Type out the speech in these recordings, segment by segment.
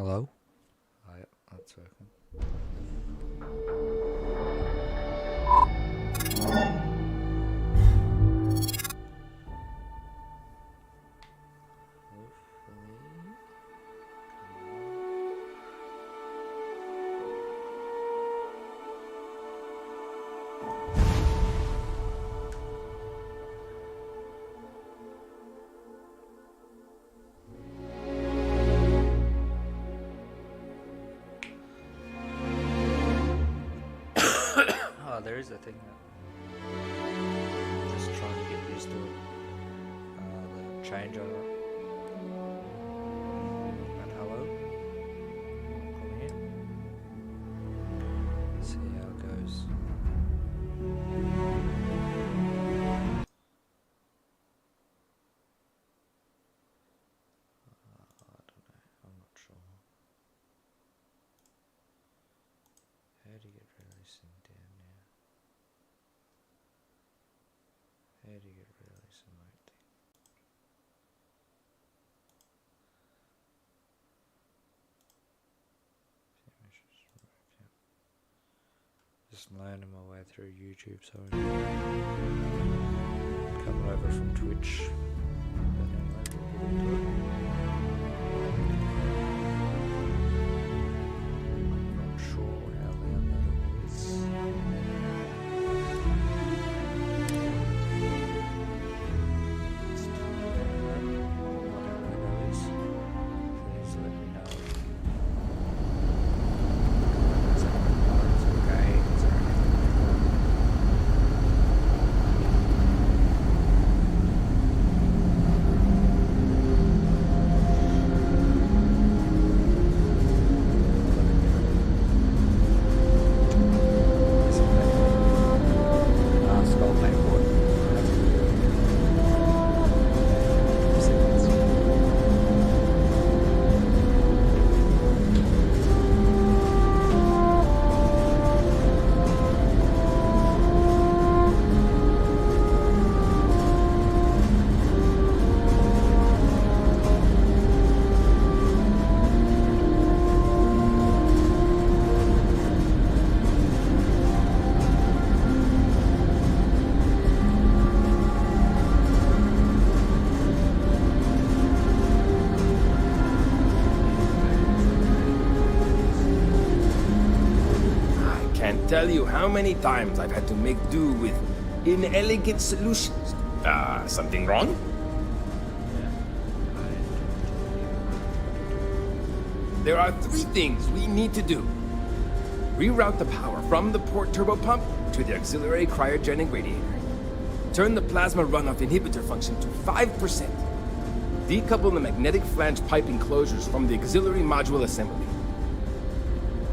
Hello? Oh, yeah, that's working. Oh, there is a thing that just trying to get used to it. The changer. And hello. Come here. See how it goes. I don't know. I'm not sure. How do you get rid of this thing down now? How do you get rid of this emote thing? Just learning my way through YouTube, so coming over from Twitch. But anyway, we'll get into it. Not sure how loud that all is. It's too loud. Whatever that is, please let me know. Is that okay? Is there anything? Tell you how many times I've had to make do with inelegant solutions. Something wrong? There are three things we need to do. Reroute the power from the port turbopump to the auxiliary cryogenic radiator. Turn the plasma runoff inhibitor function to 5%. Decouple the magnetic flange pipe enclosures from the auxiliary module assembly.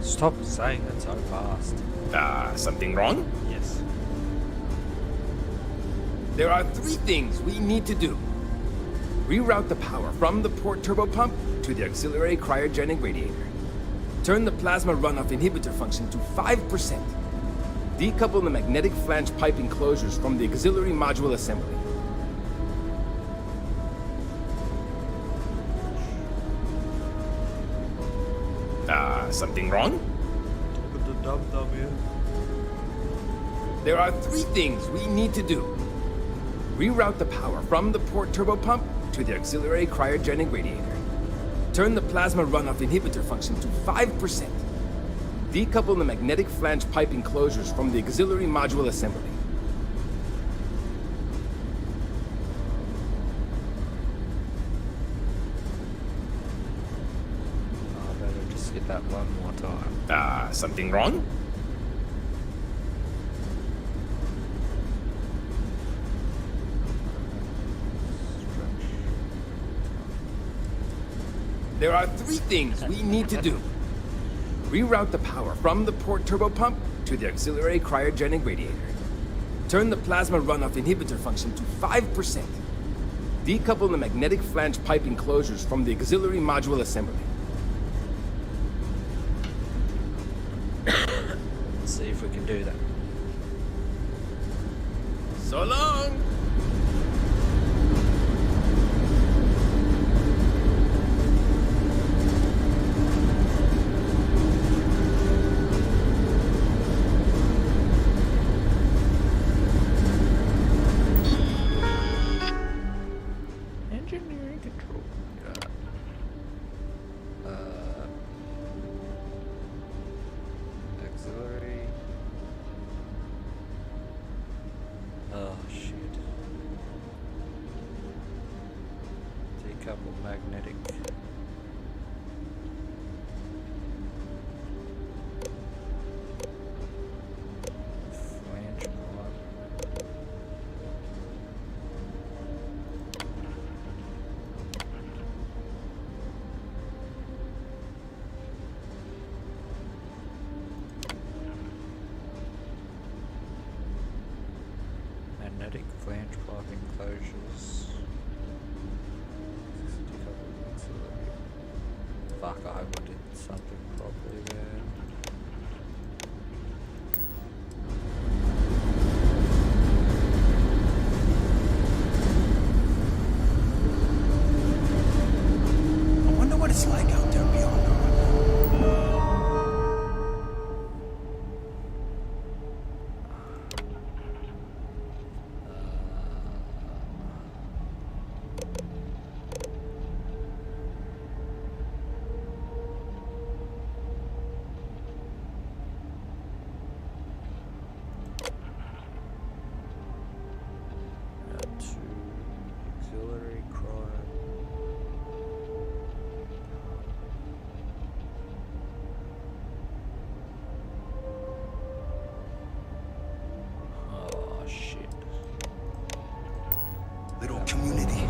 Stop saying it so fast. Something wrong? Yes. There are three things we need to do. Reroute the power from the port turbopump to the auxiliary cryogenic radiator. Turn the plasma runoff inhibitor function to 5%. Decouple the magnetic flange pipe enclosures from the auxiliary module assembly. Something wrong? Look at the dum-dum. There are three things we need to do. Reroute the power from the port turbopump to the auxiliary cryogenic radiator. Turn the plasma runoff inhibitor function to 5%. Decouple the magnetic flange pipe enclosures from the auxiliary module assembly. I better just get that one more time. Something wrong? There are three things we need to do. Reroute the power from the port turbopump to the auxiliary cryogenic radiator. Turn the plasma runoff inhibitor function to 5%. Decouple the magnetic flange pipe enclosures from the auxiliary module assembly. Let's see if we can do that. So long! auxiliary. Oh shit. Decouple magnetic. Flange prime. Magnetic flange pipe enclosures. Decoupled auxiliary. Fuck, I hope I did something properly there. I wonder what it's like out there beyond the river. To auxiliary crime. Oh shit. Little community.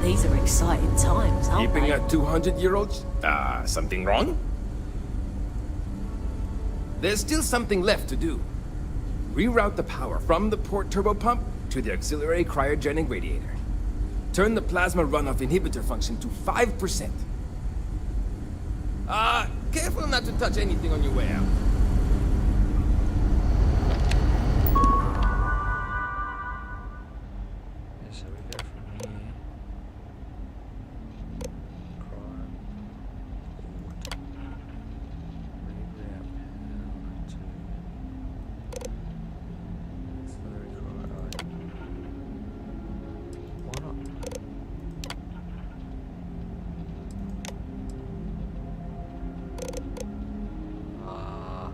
These are exciting times, aren't Keeping they? a 200-year-old? Something wrong? There's still something left to do. Reroute the power from the port turbo pump to the auxiliary cryogenic radiator. Turn the plasma runoff inhibitor function to 5%. Careful not to touch anything on your way out. Yeah, so we go from here. Crime. Port. Reroute power to auxiliary cryo. Why not? Ah.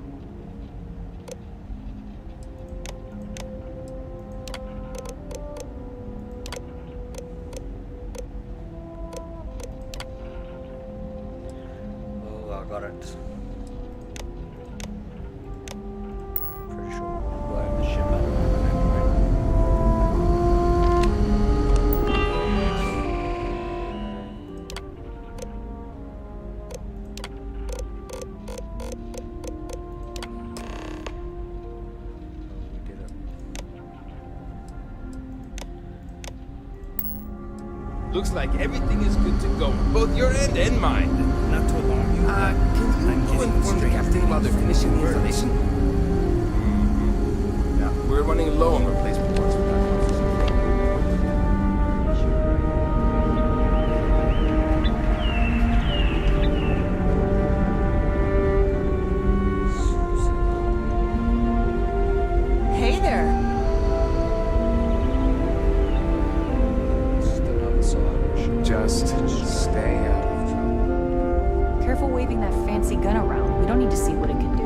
Oh, I got it. Pretty sure we're blowing the ship out of the anyway. We did it. Looks like everything is good to go, both your end and mine. Not to alarm you. Can I'm you go getting inform the strange captain while they're feelings finishing the from installation? Yeah, we're running low on replacement parts for that. Hey there. Just another side mission. Just stay out of trouble. Careful waving that fancy gun around. We don't need to see what it can do.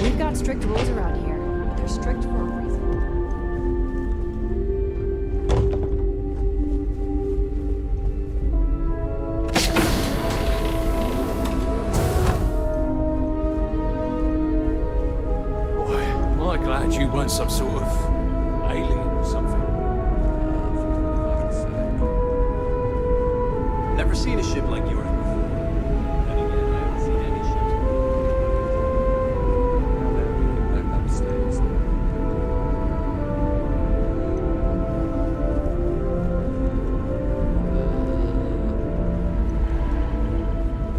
We've got strict rules around here, but they're strict for a reason. Boy, am I glad you weren't some sort of alien or something. Never seen a ship like yours before. Then again, I haven't seen any ships. Now then we get back upstairs.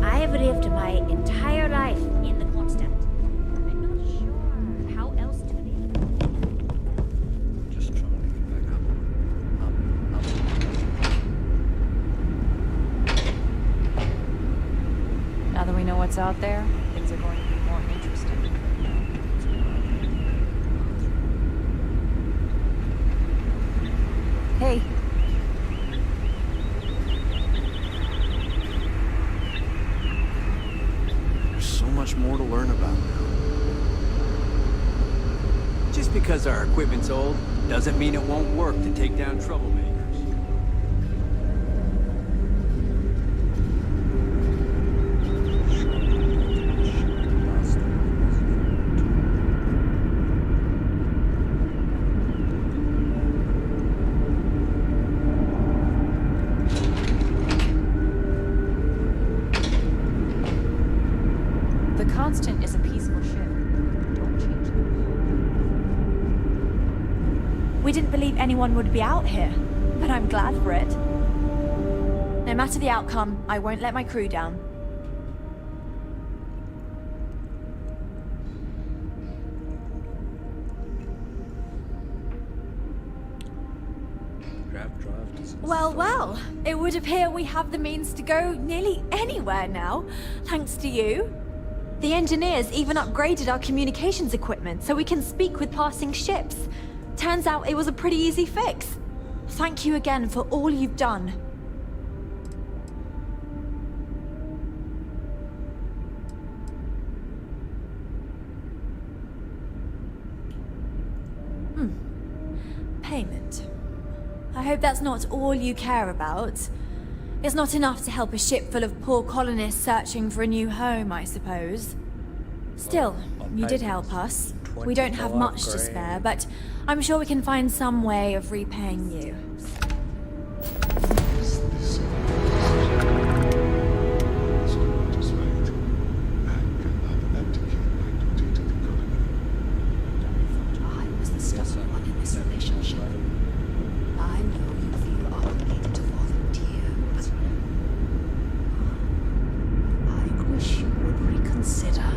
I have lived my entire life in the constant. I'm not sure how else to live. Just trying to get back up. Now that we know what's out there, things are going to be more interesting. Just because our equipment's old doesn't mean it won't work to take down troublemakers. The Constant is a peaceful ship. Don't change it. We didn't believe anyone would be out here, but I'm glad for it. No matter the outcome, I won't let my crew down. Grab drive to some Well, fun. well, it would appear we have the means to go nearly anywhere now, thanks to you. The engineers even upgraded our communications equipment so we can speak with passing ships. Turns out it was a pretty easy fix. Thank you again for all you've done. Payment. I hope that's not all you care about. It's not enough to help a ship full of poor colonists searching for a new home, I suppose. Still, on you did paper, help us. We don't have much to 25 spare, grand. but I'm sure we can find some way of repaying you. I was the stubborn one in this relationship. I know you feel obligated to volunteer, but I wish you would reconsider.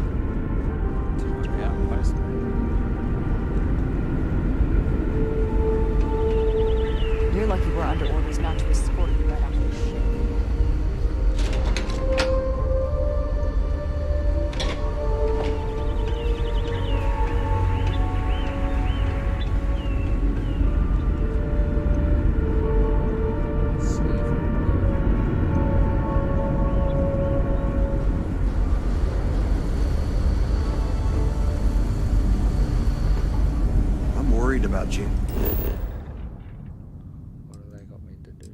You're lucky we're under orders not to escort you right off the ship. I'm worried about you. What have they got me to do?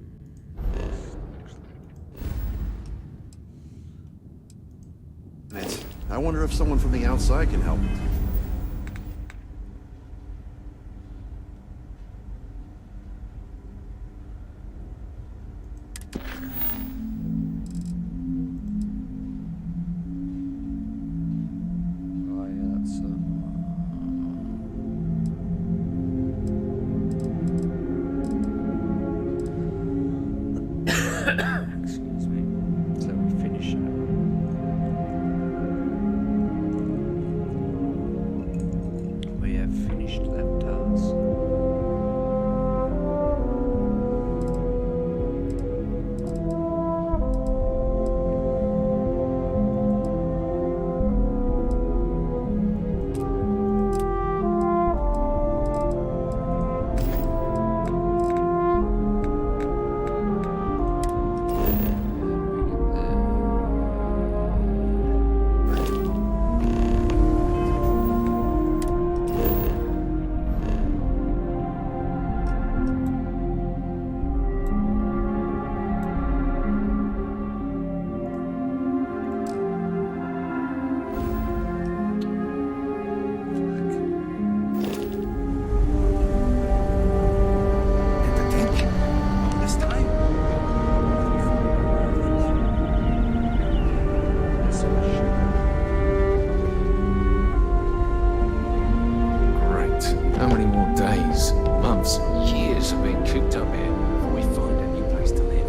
I wonder if someone from the outside can help. Oh yeah, that's excuse me. So we finish it. We have finished that task. This time? Great. How many more days, months, years of being cooped up here before we find a new place to live?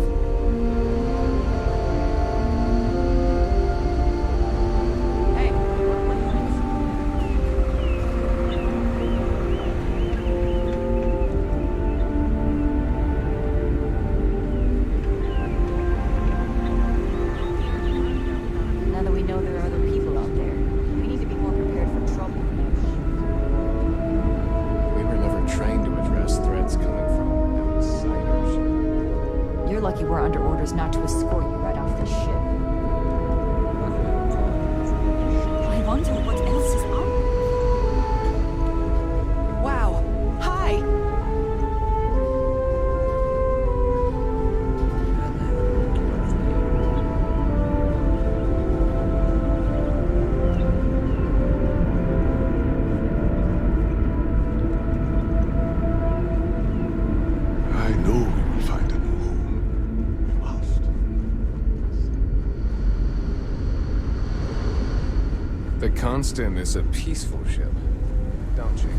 Hey, you wanna play nice? Now that we know there are other people out there, we need to be more prepared for trouble. We were never trained to address threats coming from outsiders. You're lucky we're under orders not to escort you right off the ship. I wonder what else is up. Constant is a peaceful ship, don't you?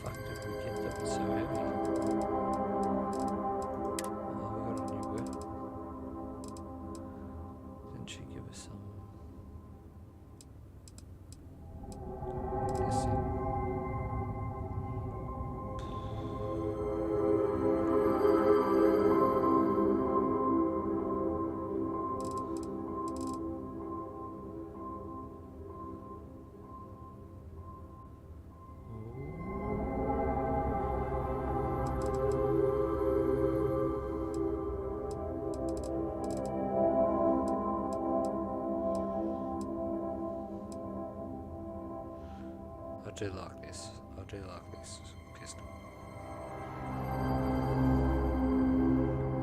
Fuck, did we get that so heavy? Oh, we got a new weapon. Didn't she give us some? Yes, I do like this. I do like this pistol.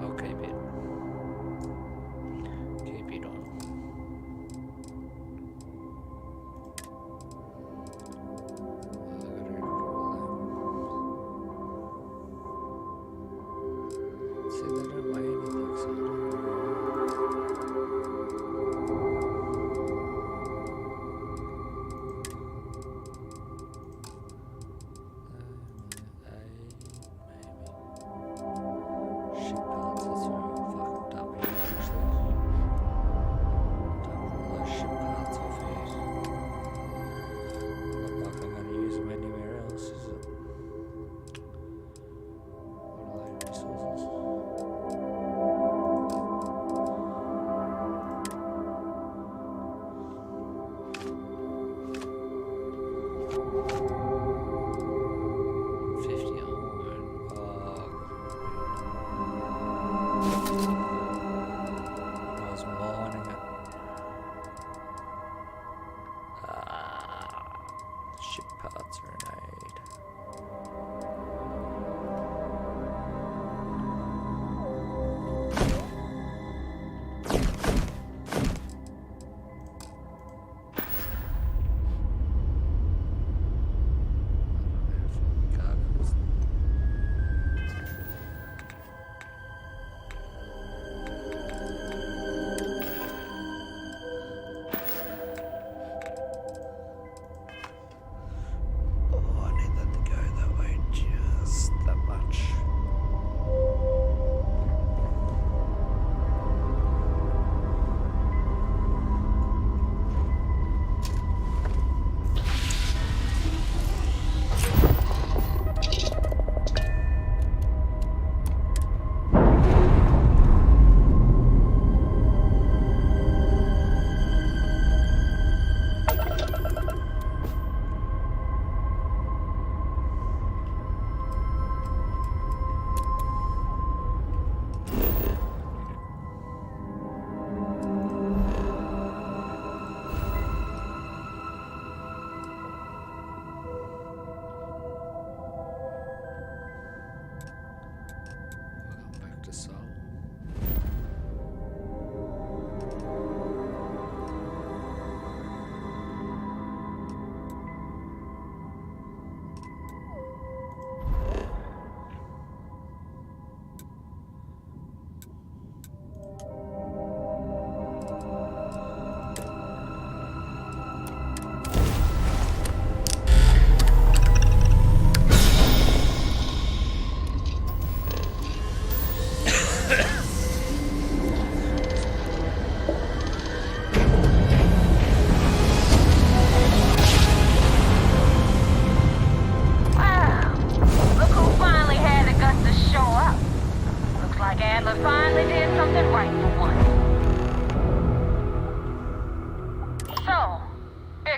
I'll keep it. Keep it on. See, they don't weigh anything, so I don't know.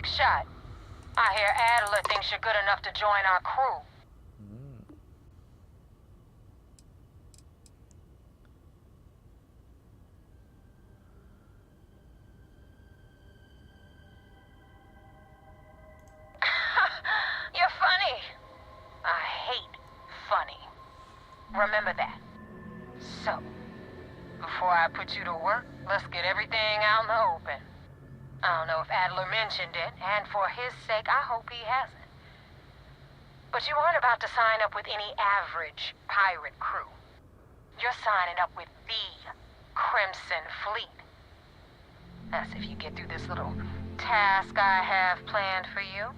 big shot. I hear Adler thinks you're good enough to join our crew. You're funny. I hate funny. Remember that. So, before I put you to work, let's get everything out in the open. I don't know if Adler mentioned it, and for his sake, I hope he hasn't. But you aren't about to sign up with any average pirate crew. You're signing up with the Crimson Fleet. That's if you get through this little task I have planned for you.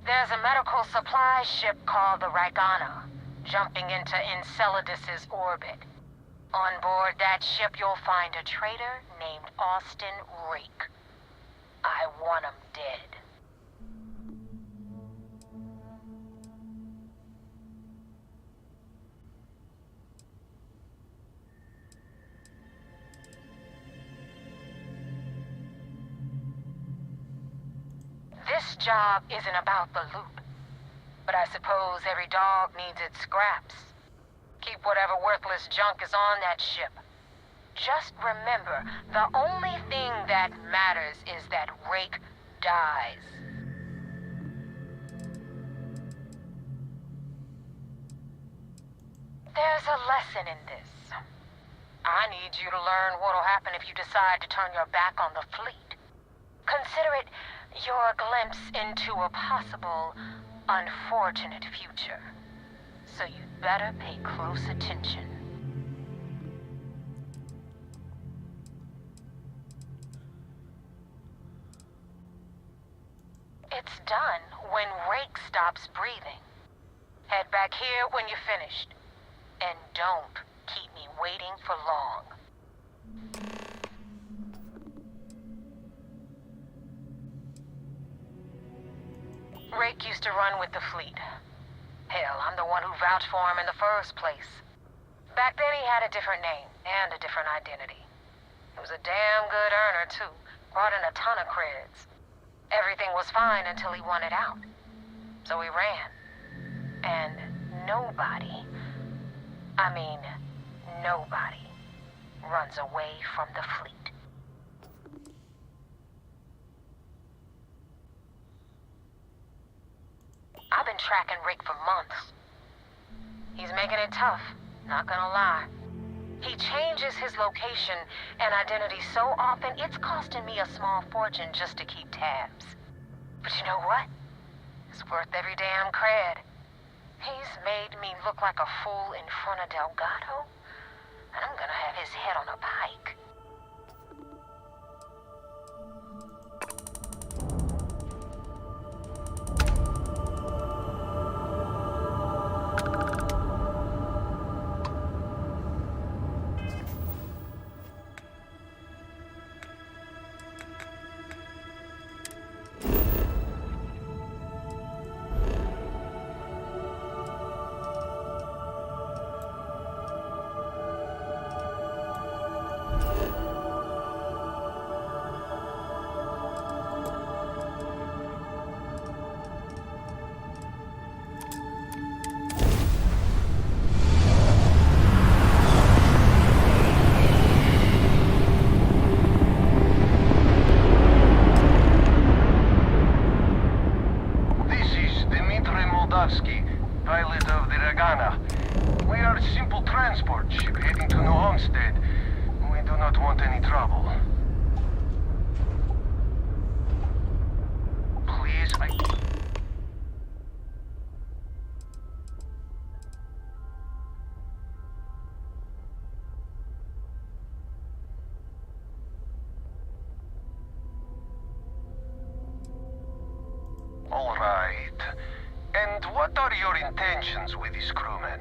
There's a medical supply ship called the Ragana, jumping into Enceladus's orbit. On board that ship, you'll find a traitor named Austin Rake. I want him dead. This job isn't about the loot, but I suppose every dog needs its scraps. Keep whatever worthless junk is on that ship. Just remember, the only thing that matters is that Rake dies. There's a lesson in this. I need you to learn what'll happen if you decide to turn your back on the fleet. Consider it your glimpse into a possible, unfortunate future. So you'd better pay close attention. It's done when Rake stops breathing. Head back here when you're finished. And don't keep me waiting for long. Rake used to run with the fleet. Hell, I'm the one who vouched for him in the first place. Back then he had a different name and a different identity. He was a damn good earner, too. Brought in a ton of creds. Everything was fine until he wanted out. So he ran. And nobody, I mean, nobody, runs away from the fleet. I've been tracking Rick for months. He's making it tough, not gonna lie. He changes his location and identity so often, it's costing me a small fortune just to keep tabs. But you know what? It's worth every damn cred. He's made me look like a fool in front of Delgado, and I'm gonna have his head on a pike. Pilot of the Ragana. We are a simple transport ship heading to New Homestead. We do not want any trouble. Please, All right. And what are your intentions with these crewmen?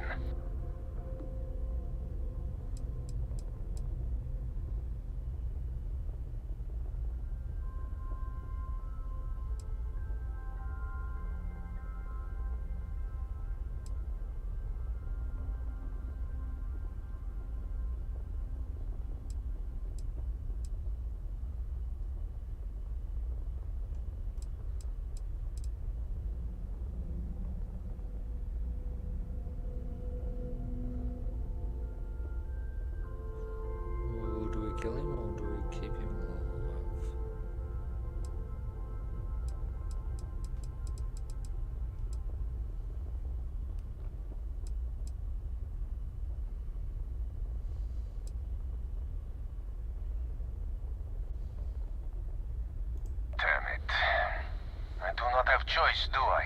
choice, do I?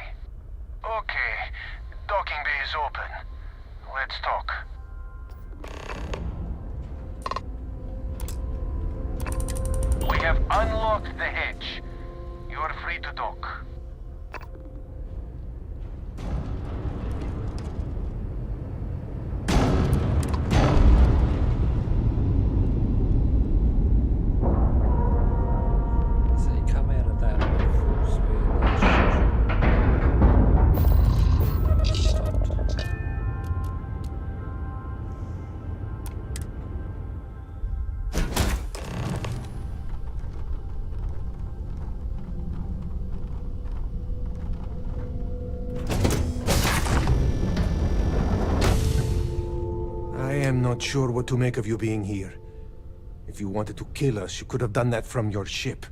Okay, docking bay is open. Let's talk. We have unlocked the hatch. You're free to dock. So you come out of that with full speed. Stopped. I am not sure what to make of you being here. If you wanted to kill us, you could have done that from your ship.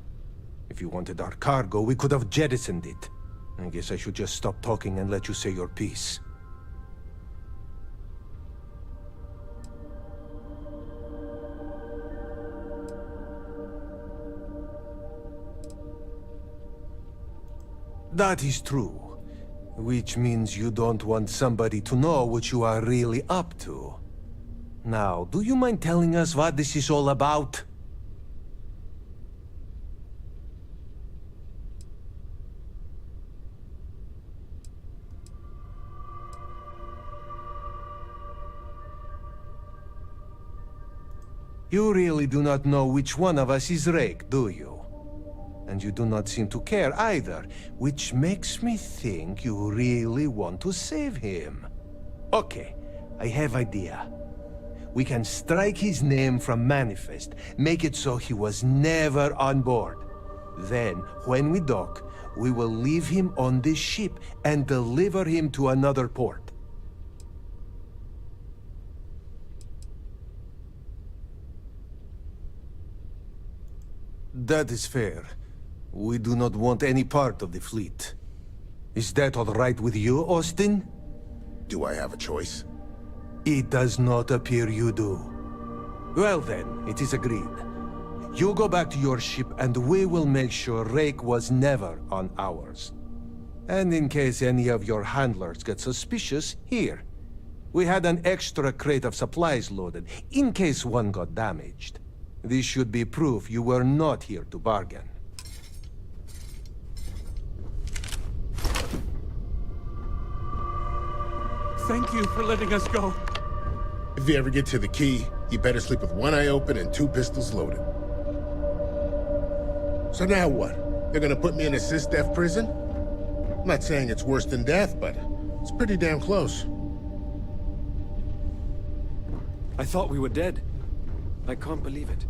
If you wanted our cargo, we could have jettisoned it. I guess I should just stop talking and let you say your piece. That is true. Which means you don't want somebody to know what you are really up to. Now, do you mind telling us what this is all about? You really do not know which one of us is Rake, do you? And you do not seem to care either, which makes me think you really want to save him. Okay, I have idea. We can strike his name from Manifest, make it so he was never on board. Then, when we dock, we will leave him on this ship and deliver him to another port. That is fair. We do not want any part of the fleet. Is that all right with you, Austin? Do I have a choice? It does not appear you do. Well then, it is agreed. You go back to your ship and we will make sure Rake was never on ours. And in case any of your handlers get suspicious, here. We had an extra crate of supplies loaded, in case one got damaged. This should be proof you were not here to bargain. Thank you for letting us go. If you ever get to the key, you better sleep with one eye open and 2 pistols loaded. So now what? They're gonna put me in a sys-def prison? I'm not saying it's worse than death, but it's pretty damn close. I thought we were dead. I can't believe it.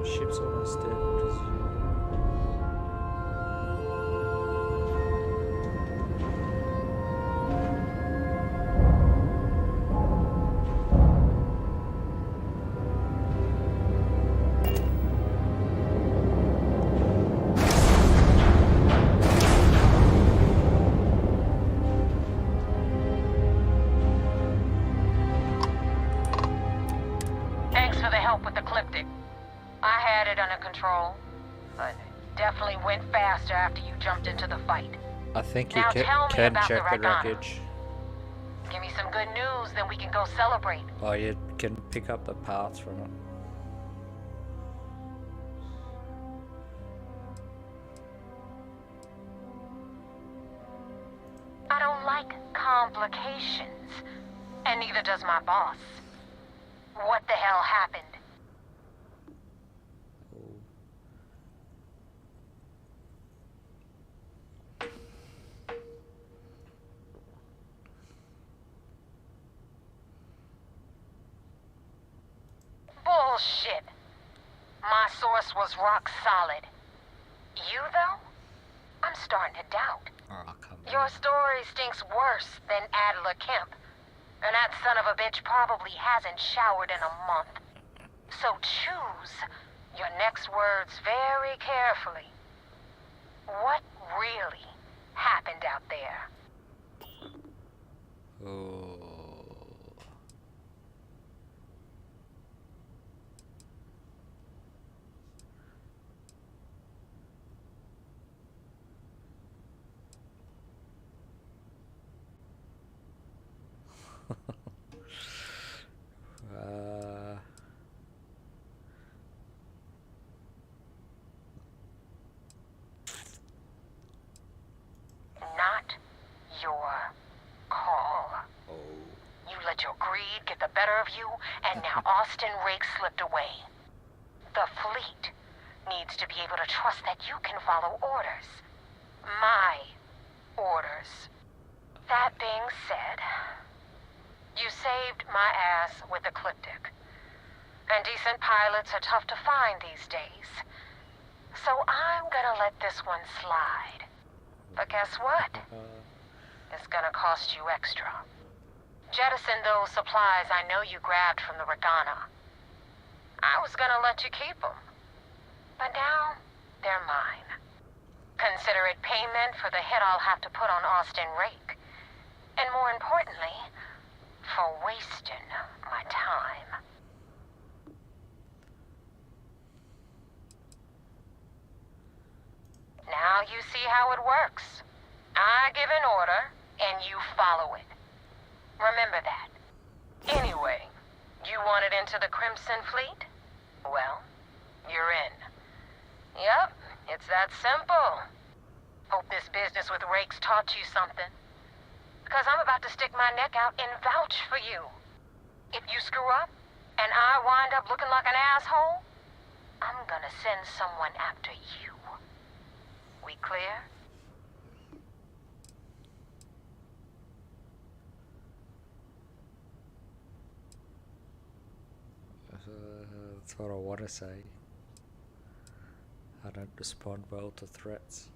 Ship's almost dead. Thanks for the help with the Ecliptic. I had it under control, but it definitely went faster after you jumped into the fight. I think you Now tell me can about check the the Ragana. wreckage. Give me some good news, then we can go celebrate. Oh, you can pick up the parts from it. I don't like complications, and neither does my boss. What the hell happened? Bullshit. My source was rock solid. You, though? I'm starting to doubt. Your story stinks worse than Adler Kemp. And that son of a bitch probably hasn't showered in a month. So choose your next words very carefully. What really happened out there? Oh. Not your call. You let your greed get the better of you, and now Austin Rake slipped away. The fleet needs to be able to trust that you can follow orders. My orders. That being said, you saved my ass with Ecliptic. And decent pilots are tough to find these days. So I'm gonna let this one slide. But guess what? It's gonna cost you extra. Jettison those supplies I know you grabbed from the Ragana. I was gonna let you keep them. But now, they're mine. Consider it payment for the hit I'll have to put on Austin Rake. And more importantly, for wasting my time. Now you see how it works. I give an order, and you follow it. Remember that. Anyway, you wanted into the Crimson Fleet? Well, you're in. Yep, it's that simple. Hope this business with Rake's taught you something. Because I'm about to stick my neck out and vouch for you. If you screw up, and I wind up looking like an asshole, I'm gonna send someone after you. We clear? That's what I want to say. I don't respond well to threats.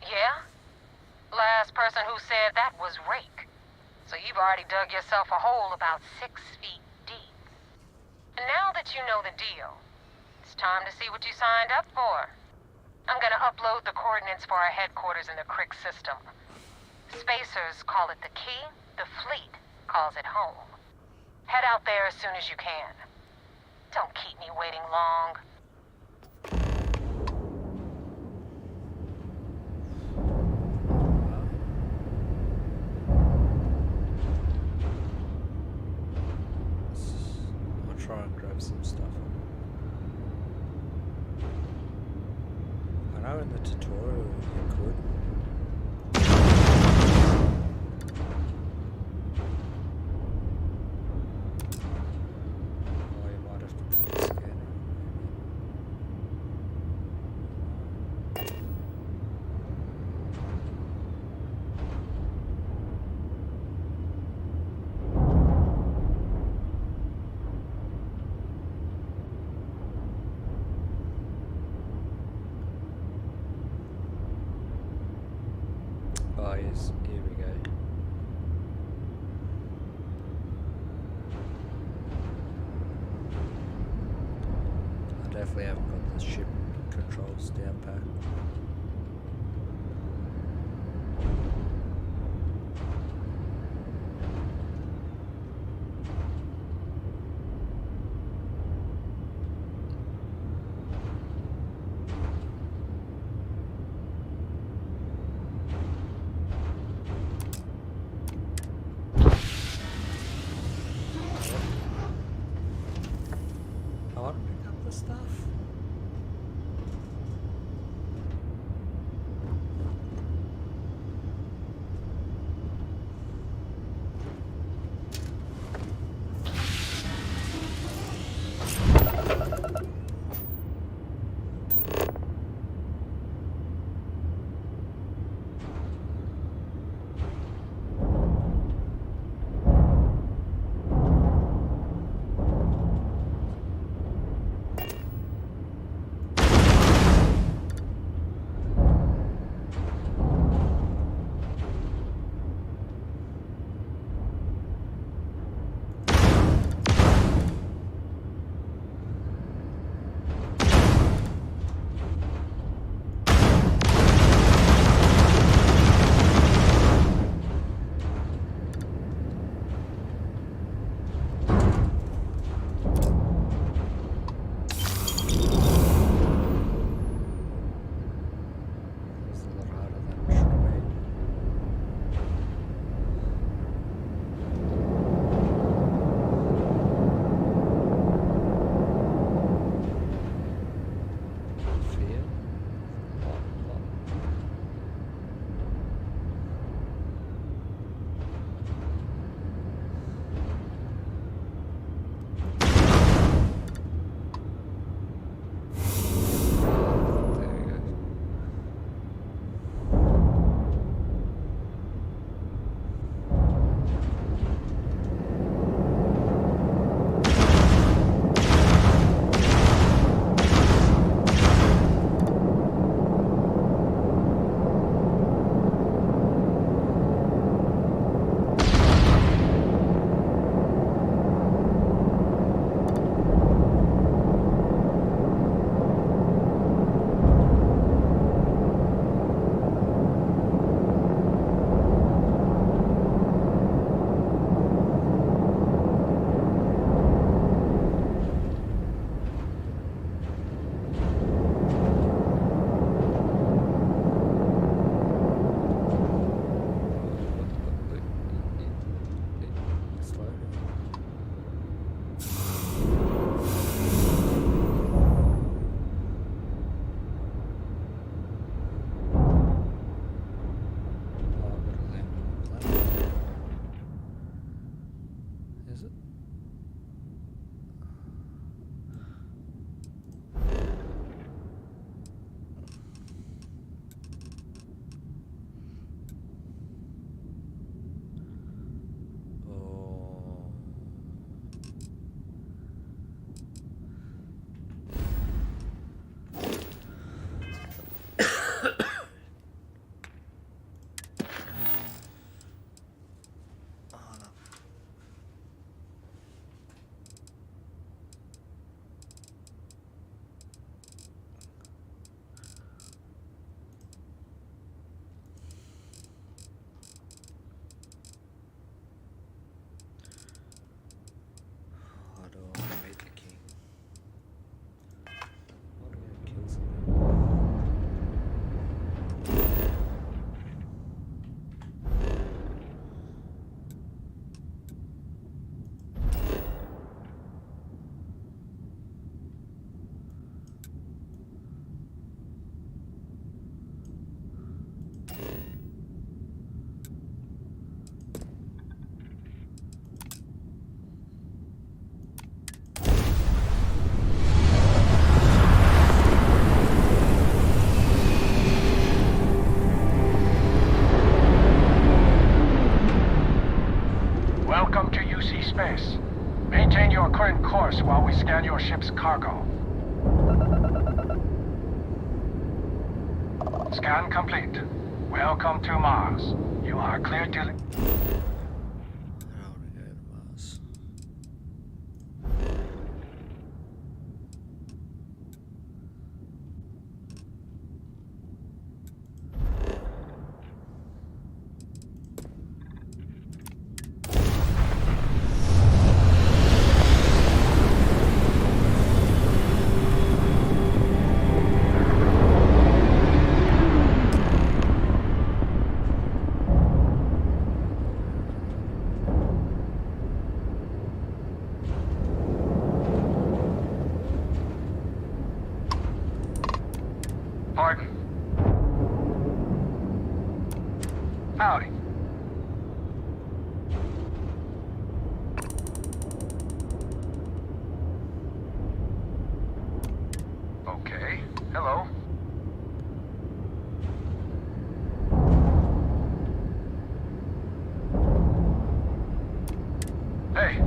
Yeah? Last person who said that was Rake. So you've already dug yourself a hole about 6 feet deep. And now that you know the deal, it's time to see what you signed up for. I'm gonna upload the coordinates for our headquarters in the Crick system. Spacers call it the key, the fleet calls it home. Head out there as soon as you can. Don't keep me waiting long. I'll try and grab some stuff. I know in the tutorial you could. Oh, you might have to put the scanner. is. Here we go. I definitely haven't got the ship controls down pat. I want to pick up the stuff. space. Maintain your current course while we scan your ship's cargo. Scan complete. Welcome to Mars. are clear to... Pardon? Howdy. Okay. Hello. Hey.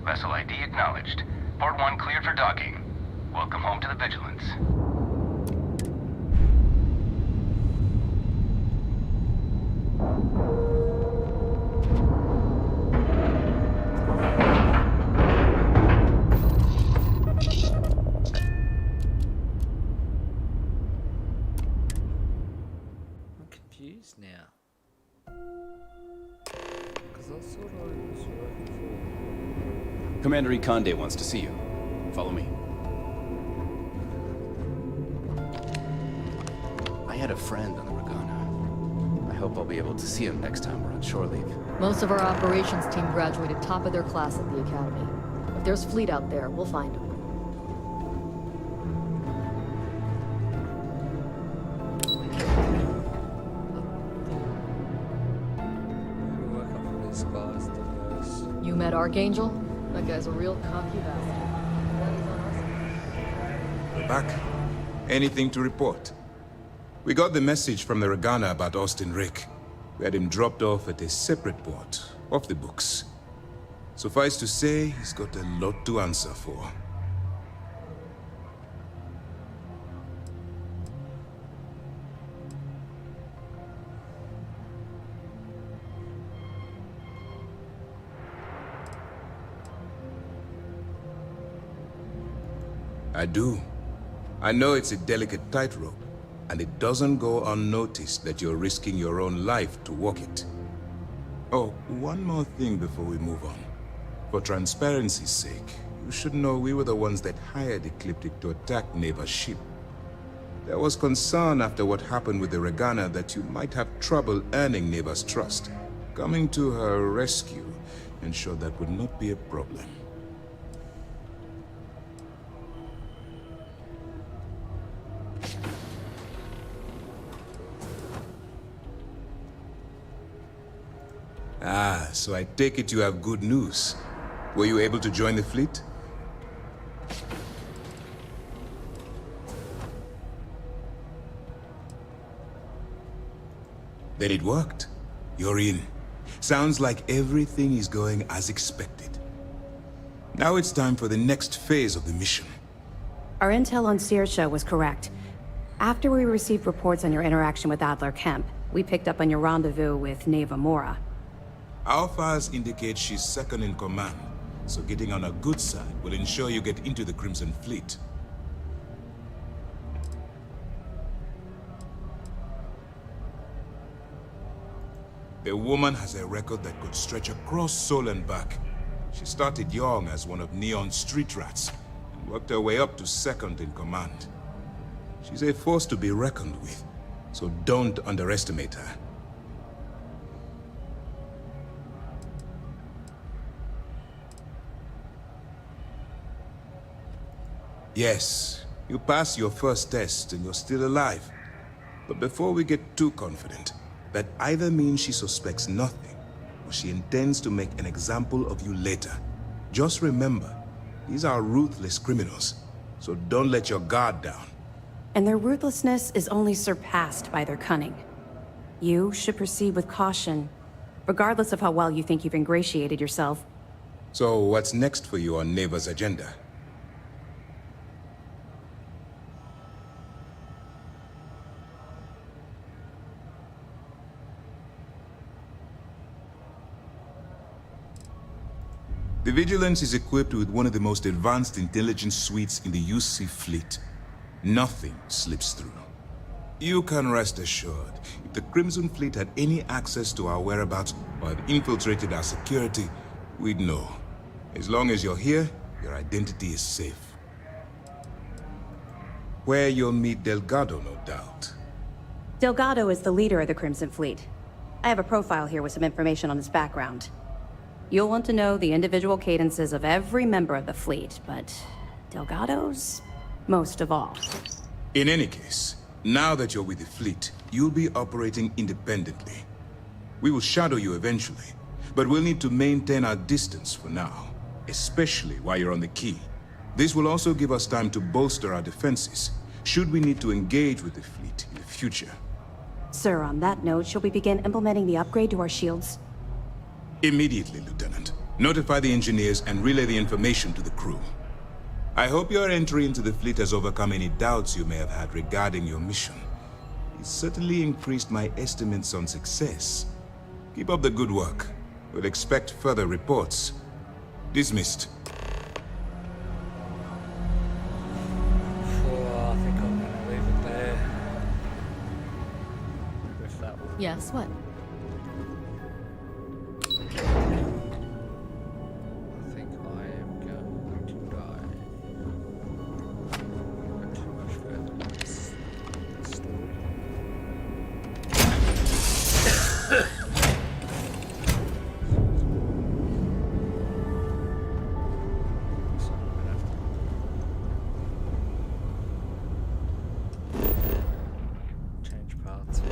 Vessel ID acknowledged. Port 1 cleared for docking. Welcome home to the Vigilance. I'm confused now. Because I thought I was working for... Commander Ikande wants to see you. Follow me. I had a friend on the Regana. I hope I'll be able to see him next time we're on shore leave. Most of our operations team graduated top of their class at the academy. If there's fleet out there, we'll find them. You met Archangel? That guy's a real cocky bastard. We're back. Anything to report? We got the message from the Regana about Austin Rick. We had him dropped off at a separate port, off the books. Suffice to say, he's got a lot to answer for. I do. I know it's a delicate tightrope, and it doesn't go unnoticed that you're risking your own life to walk it. Oh, one more thing before we move on. For transparency's sake, you should know we were the ones that hired Ecliptic to attack Neva's ship. There was concern after what happened with the Regana that you might have trouble earning Neva's trust. Coming to her rescue ensured that would not be a problem. Ah, so I take it you have good news. Were you able to join the fleet? Then it worked. You're in. Sounds like everything is going as expected. Now it's time for the next phase of the mission. Our intel on Saoirse was correct. After we received reports on your interaction with Adler Kemp, we picked up on your rendezvous with Neva Mora. Our files indicate she's second in command, so getting on a good side will ensure you get into the Crimson Fleet. The woman has a record that could stretch across Sol and back. She started young as one of Neon's street rats, and worked her way up to second in command. She's a force to be reckoned with, so don't underestimate her. Yes, you passed your first test and you're still alive. But before we get too confident, that either means she suspects nothing, or she intends to make an example of you later. Just remember, these are ruthless criminals, so don't let your guard down. And their ruthlessness is only surpassed by their cunning. You should proceed with caution, regardless of how well you think you've ingratiated yourself. So what's next for you on Neva's agenda? The Vigilance is equipped with one of the most advanced intelligence suites in the UC fleet. Nothing slips through. You can rest assured, if the Crimson Fleet had any access to our whereabouts or had infiltrated our security, we'd know. As long as you're here, your identity is safe. Where you'll meet Delgado, no doubt. Delgado is the leader of the Crimson Fleet. I have a profile here with some information on his background. You'll want to know the individual cadences of every member of the fleet, but Delgado's most of all. In any case, now that you're with the fleet, you'll be operating independently. We will shadow you eventually, but we'll need to maintain our distance for now, especially while you're on the key. This will also give us time to bolster our defenses, should we need to engage with the fleet in the future. Sir, on that note, shall we begin implementing the upgrade to our shields? Immediately, Lieutenant. Notify the engineers and relay the information to the crew. I hope your entry into the fleet has overcome any doubts you may have had regarding your mission. It certainly increased my estimates on success. Keep up the good work. We'll expect further reports. Dismissed. I think I'm gonna leave it there. With that one. Yes, what? I think I am going to die. Not too much further than this story. So I'm gonna have to change parts here.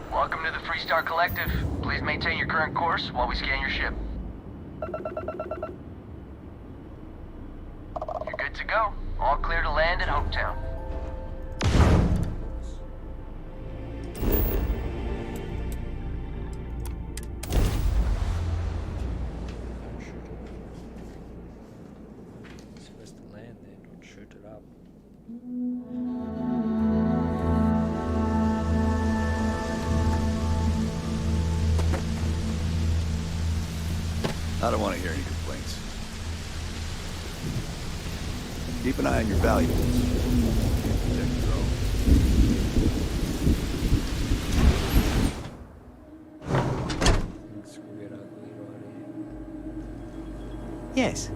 Welcome to the Freestar Collective. Please maintain your current course while we scan your ship. You're good to go. All clear to land at Hometown. I don't want to hear any complaints. Keep an eye on your valuables. Protect your own. Yes.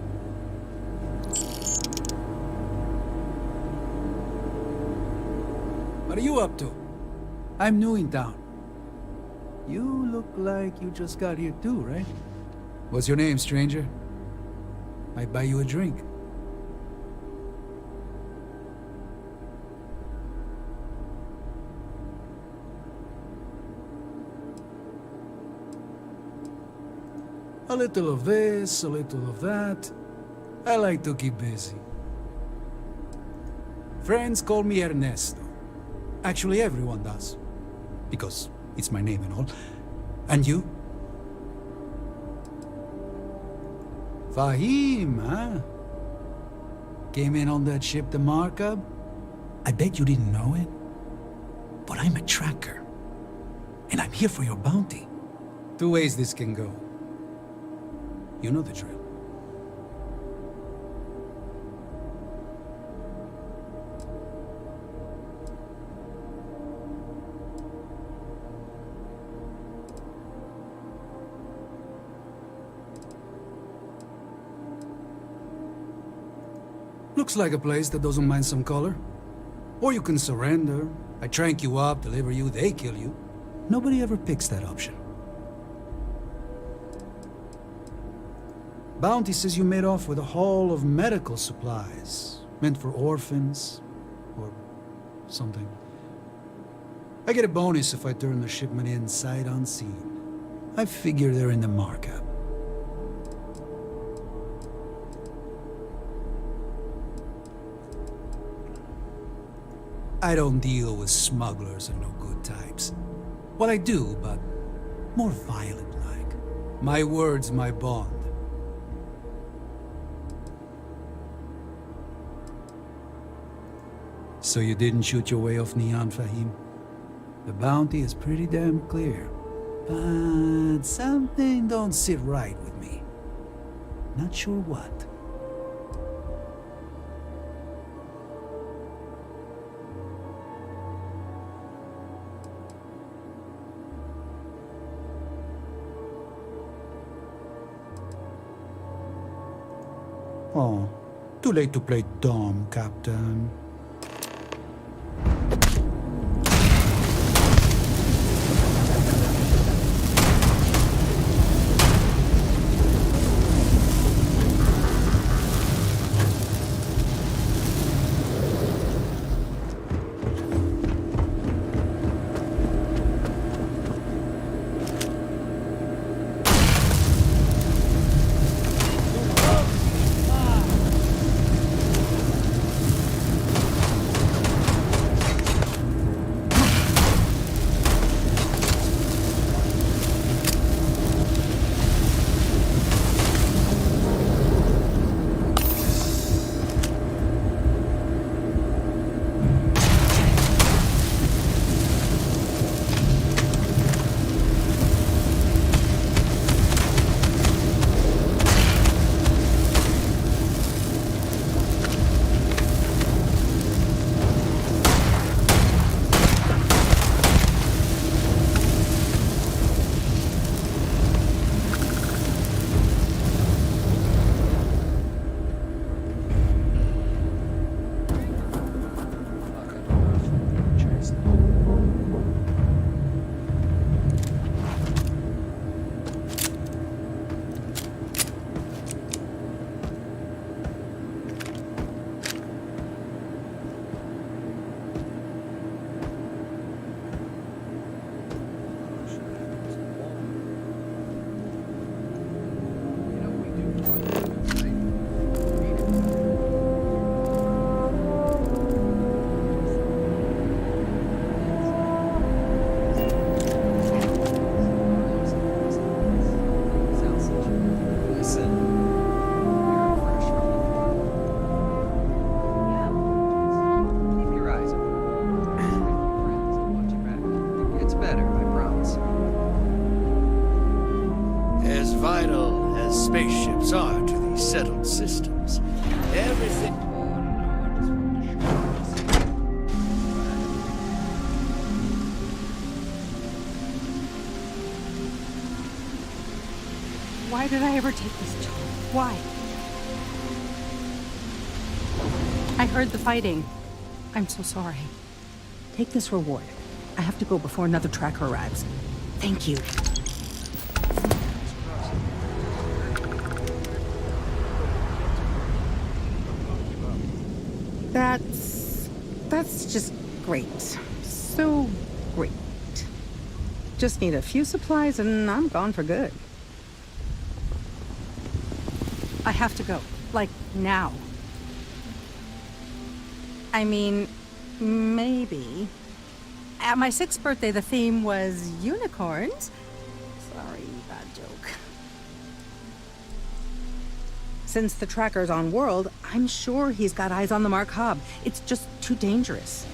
What are you up to? I'm new in town. You look like you just got here too, right? What's your name, stranger? Might buy you a drink. A little of this, a little of that. I like to keep busy. Friends call me Ernesto. Actually, everyone does. Because it's my name and all. And you? Fahim, huh? Came in on that ship, the Markup? I bet you didn't know it. But I'm a tracker. And I'm here for your bounty. Two ways this can go. You know the drill. Looks like a place that doesn't mind some color. Or you can surrender. I trank you up, deliver you, they kill you. Nobody ever picks that option. Bounty says you made off with a haul of medical supplies, meant for orphans, or something. I get a bonus if I turn the shipment in sight unseen. I figure they're in the markup. I don't deal with smugglers or no good types. Well, I do, but more violent-like. My word's my bond. So you didn't shoot your way off Neon, Fahim? The bounty is pretty damn clear. But something don't sit right with me. Not sure what. Oh, too late to play dumb, Captain. desire to these settled systems. Everything. Why did I ever take this job? Why? I heard the fighting. I'm so sorry. Take this reward. I have to go before another tracker arrives. Thank you. That's just great. So great. Just need a few supplies and I'm gone for good. I have to go. Like, now. I mean, maybe. At my 6th birthday, the theme was unicorns. Sorry, bad joke. Since the tracker's on world, I'm sure he's got eyes on the Mark Hub. It's just too dangerous.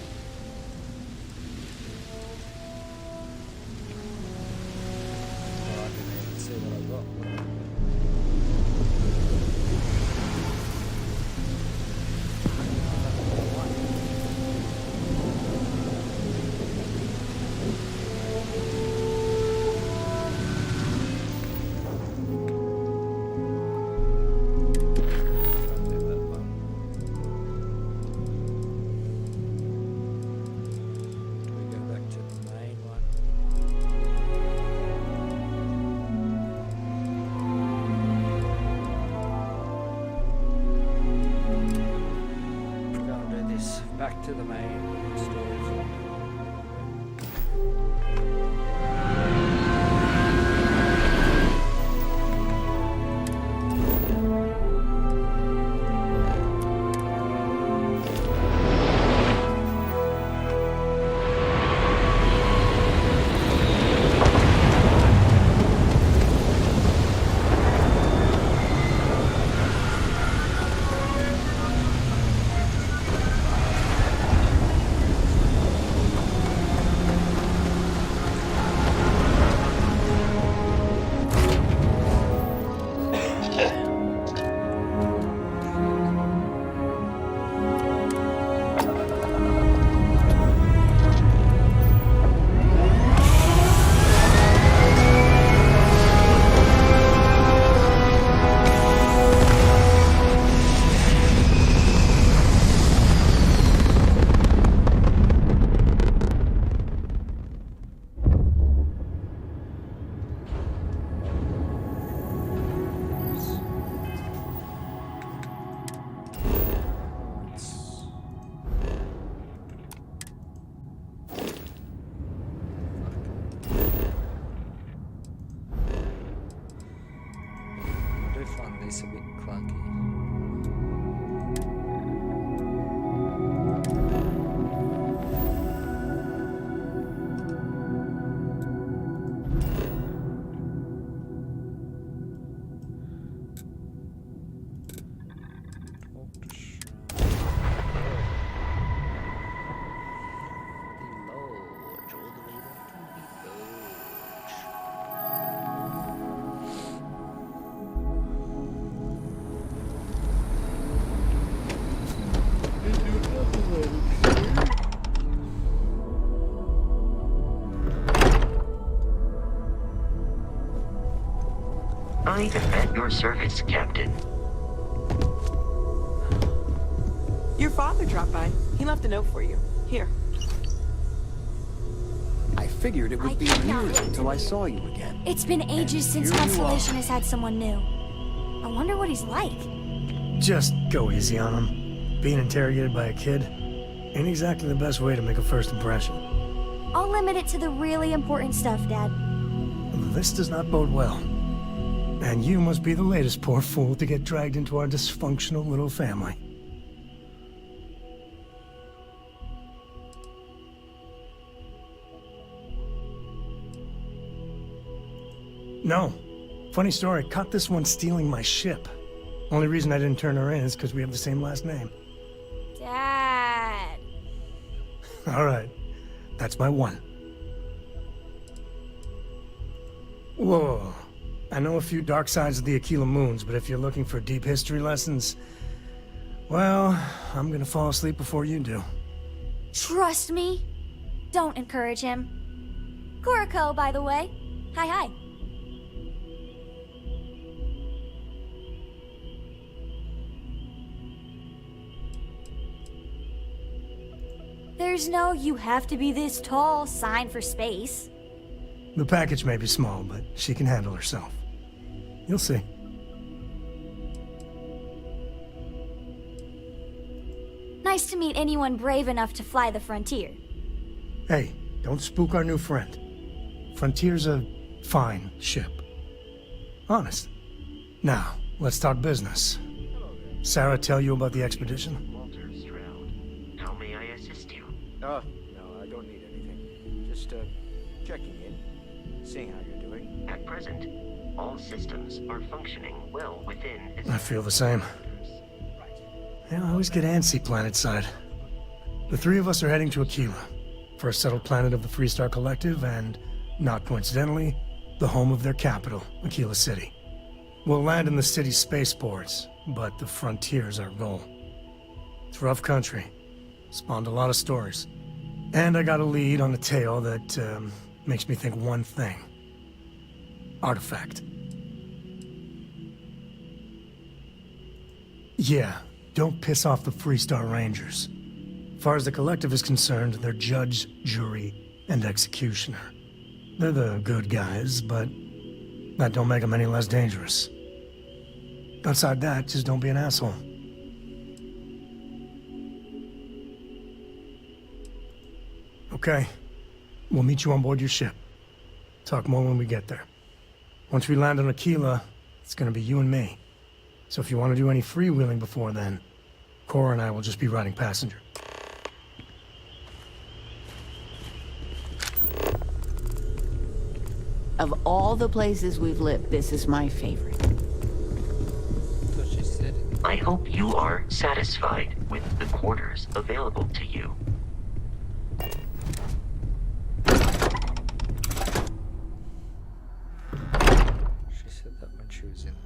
Back to the main story. It's a bit clunky. I am at your service, Captain. Your father dropped by. He left a note for you. Here. I figured it would be years until I saw you again. It's been ages since Constellation has had someone new. I wonder what he's like. Just go easy on him. Being interrogated by a kid ain't exactly the best way to make a first impression. I'll limit it to the really important stuff, Dad. This does not bode well. And you must be the latest poor fool to get dragged into our dysfunctional little family. No. Funny story, caught this one stealing my ship. Only reason I didn't turn her in is because we have the same last name. Dad. All right. That's my one. Whoa. I know a few dark sides of the Aquila Moons, but if you're looking for deep history lessons, well, I'm gonna fall asleep before you do. Trust me. Don't encourage him. Kuriko, by the way. Hi. There's no "you have to be this tall" sign for space. The package may be small, but she can handle herself. You'll see. Nice to meet anyone brave enough to fly the frontier. Hey, don't spook our new friend. Frontier's a fine ship. Honest. Now, let's talk business. Sarah tell you about the expedition? Walter Stroud. How may I assist you? Oh, no, I don't need anything. Just, checking in, seeing how you're doing. At present, all systems are functioning well within its... I feel the same. Yeah, I always get antsy planetside. The three of us are heading to Aquila, first settled planet of the Freestar Collective, and, not coincidentally, the home of their capital, Aquila City. We'll land in the city's spaceports, but the frontier's our goal. It's rough country. Spawned a lot of stories. And I got a lead on a tale that, makes me think one thing. Artifact. Yeah, don't piss off the Freestar Rangers. As far as the Collective is concerned, they're judge, jury, and executioner. They're the good guys, but that don't make them any less dangerous. Outside that, just don't be an asshole. Okay. We'll meet you on board your ship. Talk more when we get there. Once we land on Aquila, it's gonna be you and me. So if you want to do any freewheeling before then, Cora and I will just be riding passenger. Of all the places we've lived, this is my favorite. So she said. I hope you are satisfied with the quarters available to you. She said that when she was in the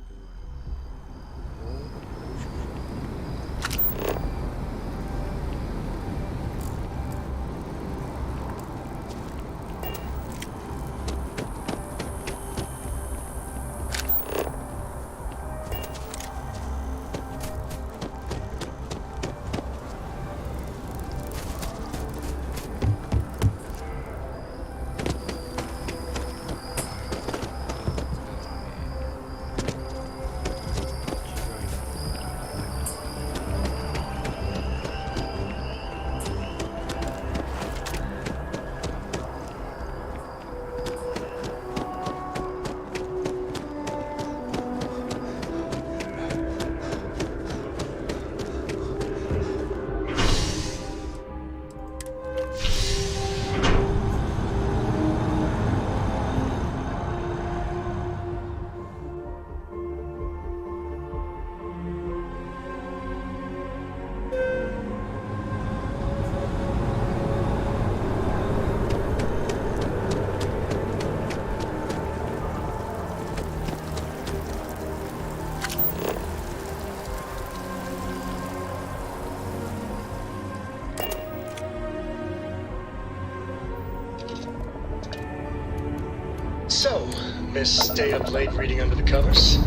So, Miss Stay Up Late reading under the covers?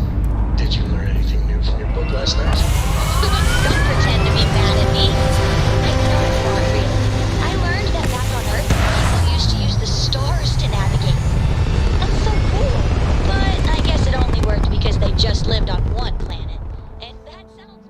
Did you learn anything new from your book last night? Don't pretend to be mad at me. I know it's not real. I learned that back on Earth, people used to use the stars to navigate. That's so cool. But I guess it only worked because they just lived on one planet. And that sounds...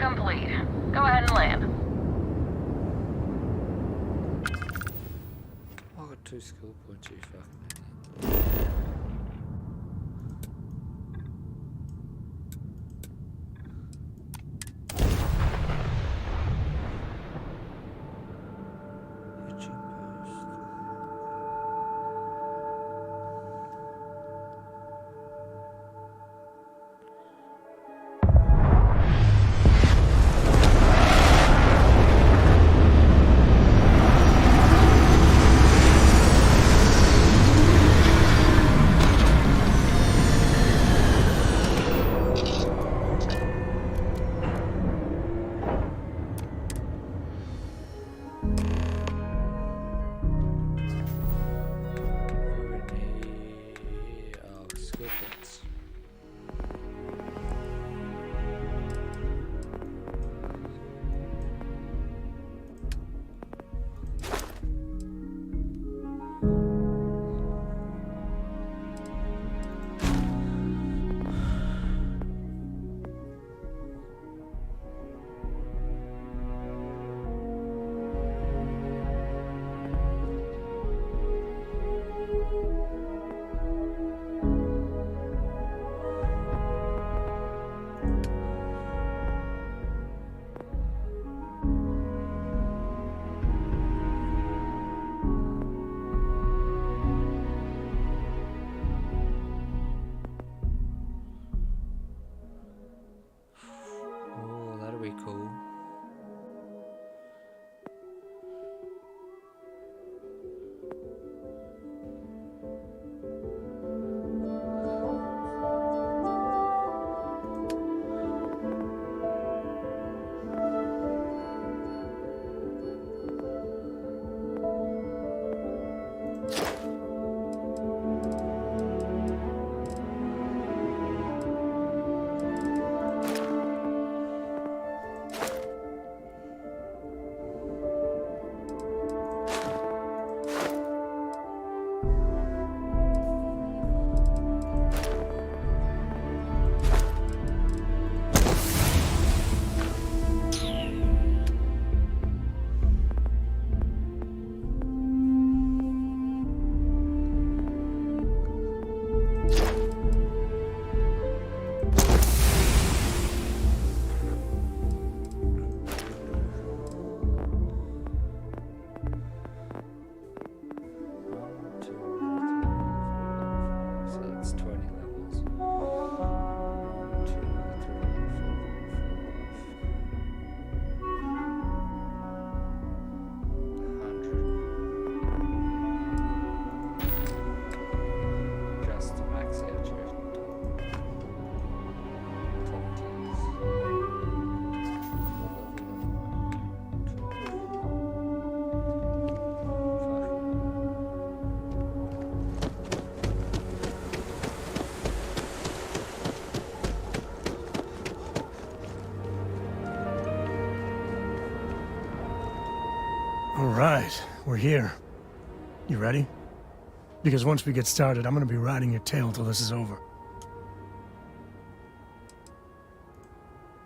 complete. Go ahead and land. I got 2 skill points, you fucking idiot. Skill points. Oh, that'll be cool. All right, we're here. You ready? Because once we get started, I'm gonna be riding your tail till this is over.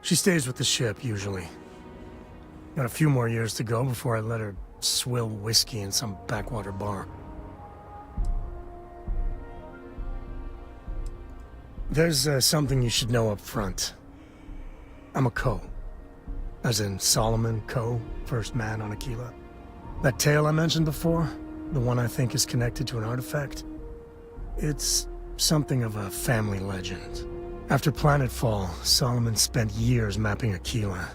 She stays with the ship, usually. Got a few more years to go before I let her swill whiskey in some backwater bar. There's something you should know up front. I'm a Co. As in Solomon Co., first man on Aquila. That tale I mentioned before, the one I think is connected to an artifact, it's something of a family legend. After planetfall, Solomon spent years mapping Aquila,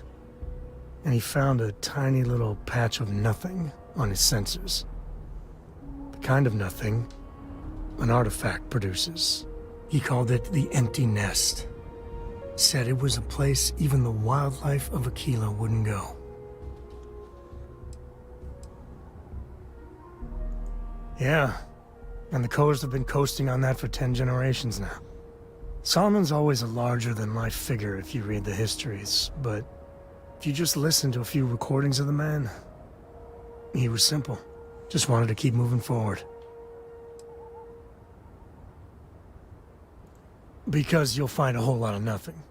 and he found a tiny little patch of nothing on his sensors. The kind of nothing an artifact produces. He called it the Empty Nest. Said it was a place even the wildlife of Aquila wouldn't go. Yeah, and the Coast have been coasting on that for 10 generations now. Solomon's always a larger-than-life figure if you read the histories, but if you just listen to a few recordings of the man, he was simple. Just wanted to keep moving forward. Because you'll find a whole lot of nothing.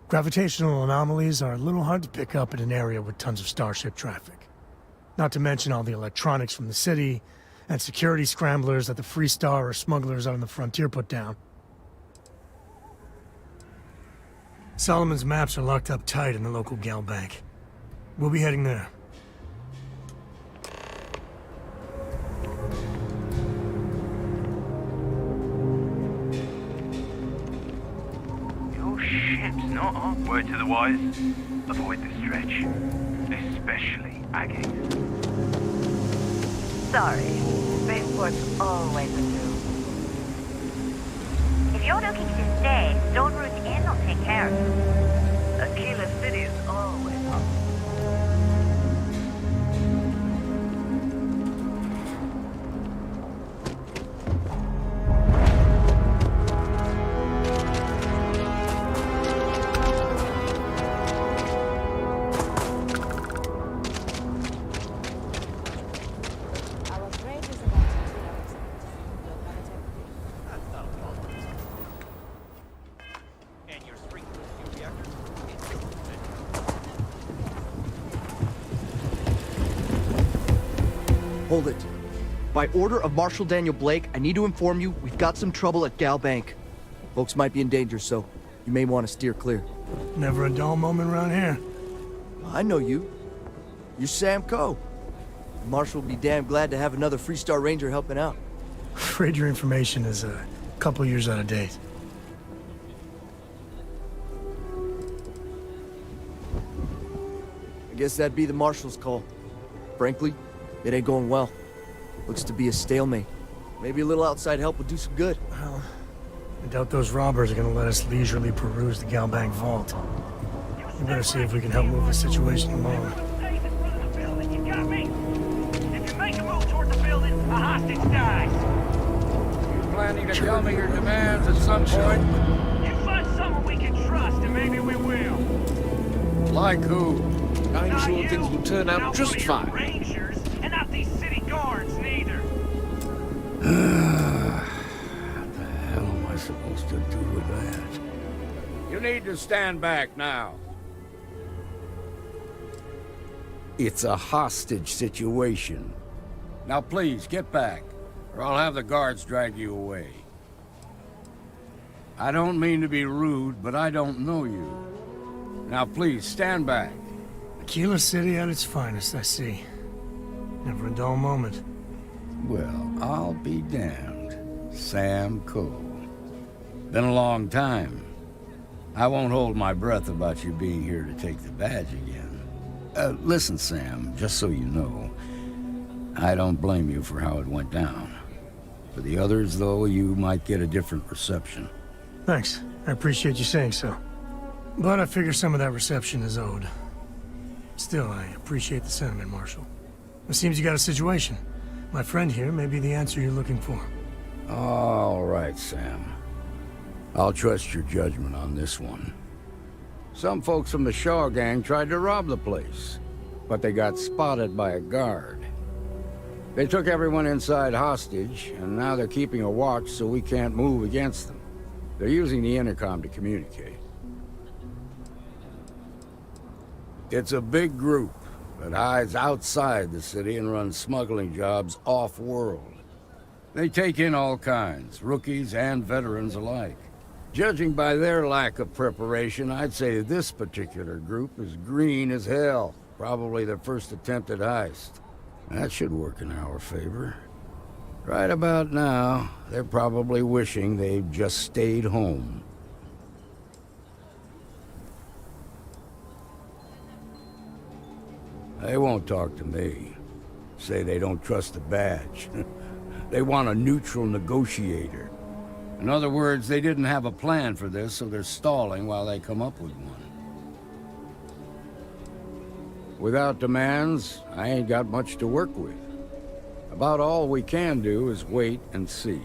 Gravitational anomalies are a little hard to pick up in an area with tons of starship traffic. Not to mention all the electronics from the city, and security scramblers that the Free Star or smugglers out on the frontier put down. Solomon's maps are locked up tight in the local gal bank. We'll be heading there. Your ship's not on. Word to the wise, avoid the stretch. Especially Aggie. Sorry, spaceport's always a do. If you're looking to stay, Stone Route Inn will take care of you. Aquila City is always up. Hold it. By order of Marshal Daniel Blake, I need to inform you we've got some trouble at Gal Bank. Folks might be in danger, so you may want to steer clear. Never a dull moment around here. I know you. You're Sam Coe. Marshal will be damn glad to have another Free Star Ranger helping out. Afraid your information is a couple years out of date. I guess that'd be the Marshal's call. Frankly, it ain't going well. Looks to be a stalemate. Maybe a little outside help would do some good. Well, I doubt those robbers are gonna let us leisurely peruse the Gal Bank vault. We better see if we can help move the situation along. You got me? If you make a move toward the building, a hostage dies. You planning to tell me your demands at some point? You find someone we can trust, and maybe we will. Like who? I'm sure things will turn out just fine. Rangers, and not these city guards, neither. What the hell am I supposed to do with that? You need to stand back now. It's a hostage situation. Now please, get back, or I'll have the guards drag you away. I don't mean to be rude, but I don't know you. Now please, stand back. Aquila City at its finest, I see. Never a dull moment. Well, I'll be damned. Sam Coe. Been a long time. I won't hold my breath about you being here to take the badge again. Listen, Sam, just so you know, I don't blame you for how it went down. For the others, though, you might get a different reception. Thanks. I appreciate you saying so. But I figure some of that reception is owed. Still, I appreciate the sentiment, Marshal. It seems you got a situation. My friend here may be the answer you're looking for. All right, Sam. I'll trust your judgment on this one. Some folks from the Shaw gang tried to rob the place, but they got spotted by a guard. They took everyone inside hostage, and now they're keeping a watch so we can't move against them. They're using the intercom to communicate. It's a big group that hides outside the city and runs smuggling jobs off-world. They take in all kinds, rookies and veterans alike. Judging by their lack of preparation, I'd say this particular group is green as hell. Probably their first attempt at heist. That should work in our favor. Right about now, they're probably wishing they'd just stayed home. They won't talk to me. Say they don't trust the badge. They want a neutral negotiator. In other words, they didn't have a plan for this, so they're stalling while they come up with one. Without demands, I ain't got much to work with. About all we can do is wait and see.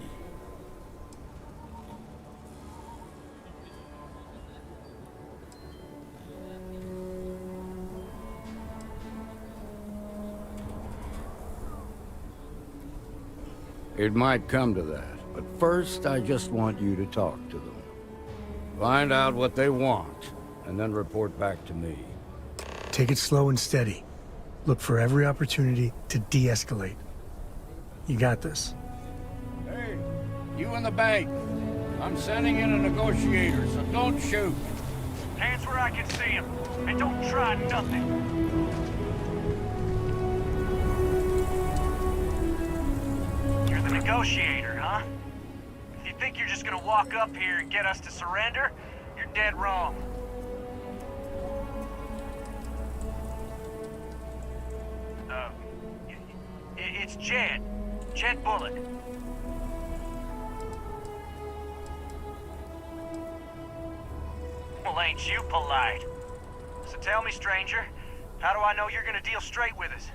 It might come to that, but first I just want you to talk to them. Find out what they want, and then report back to me. Take it slow and steady. Look for every opportunity to de-escalate. You got this. Hey, you in the bank. I'm sending in a negotiator, so don't shoot. Hands where I can see him, and don't try nothing. You're the negotiator, huh? If you think you're just gonna walk up here and get us to surrender, you're dead wrong. It's Jed. Jed Bullock. Well, ain't you polite? So tell me, stranger, how do I know you're gonna deal straight with us?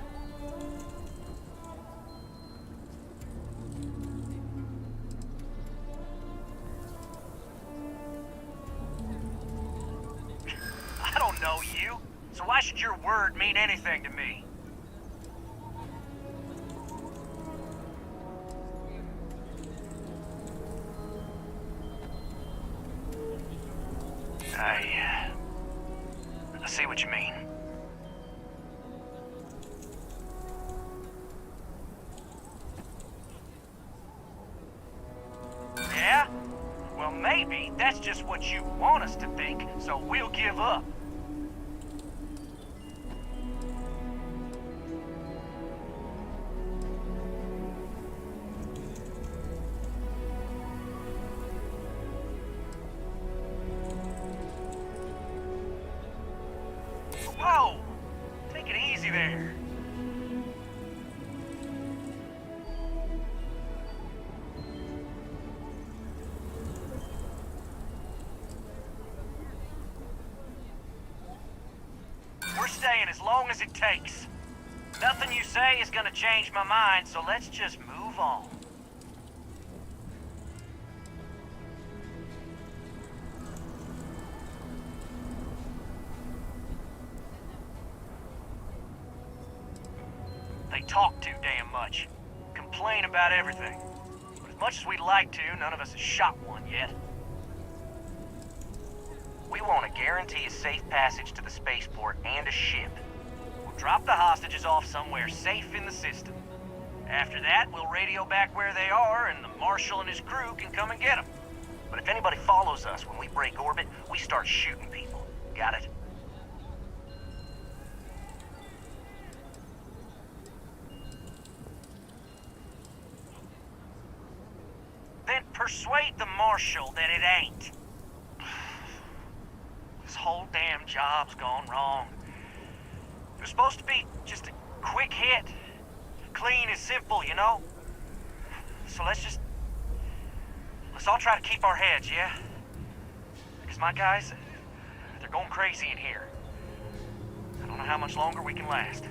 I don't know you, so why should your word mean anything to me? I see what you mean. Yeah? Well, maybe that's just what you want us to think, so we'll give up. Whoa! Take it easy there. We're staying as long as it takes. Nothing you say is gonna change my mind, so let's just move on. They talk too damn much. Complain about everything. But as much as we'd like to, none of us has shot one yet. We want to guarantee a safe passage to the spaceport and a ship. We'll drop the hostages off somewhere safe in the system. After that, we'll radio back where they are, and the Marshal and his crew can come and get them. But if anybody follows us when we break orbit, we start shooting people. Got it? Then persuade the Marshal that it ain't. This whole damn job's gone wrong. It was supposed to be just a quick hit. Clean and simple, you know? So let's all try to keep our heads, yeah? Because my guys, they're going crazy in here. I don't know how much longer we can last.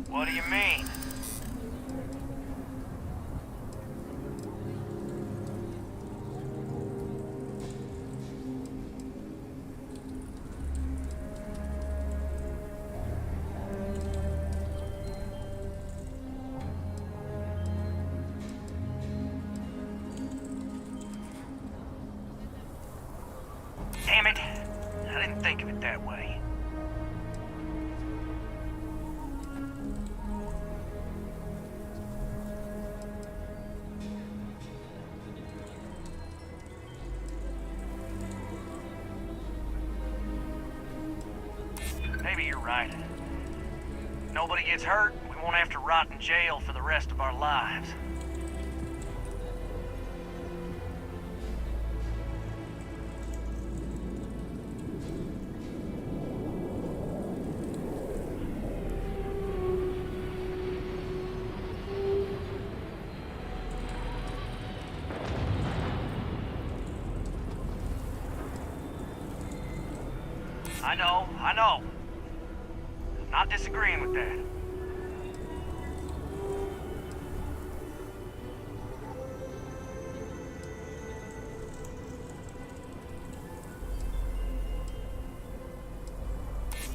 What do you mean? Damn it. I didn't think of it that way. Maybe you're right. Nobody gets hurt, we won't have to rot in jail for the rest of our lives. I know. I'm not disagreeing with that.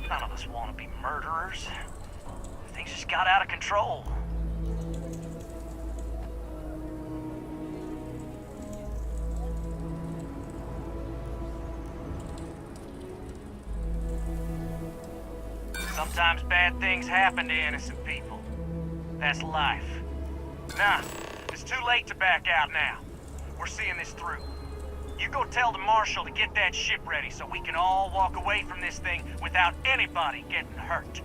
None of us want to be murderers. Things just got out of control. Sometimes bad things happen to innocent people. That's life. Nah, it's too late to back out now. We're seeing this through. You go tell the Marshal to get that ship ready so we can all walk away from this thing without anybody getting hurt.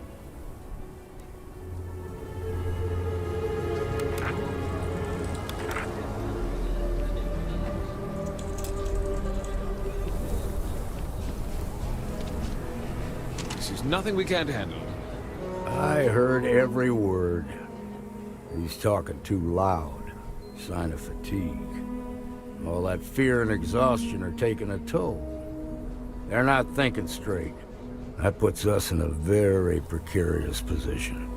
This is nothing we can't handle. I heard every word. He's talking too loud. Sign of fatigue. All that fear and exhaustion are taking a toll. They're not thinking straight. That puts us in a very precarious position.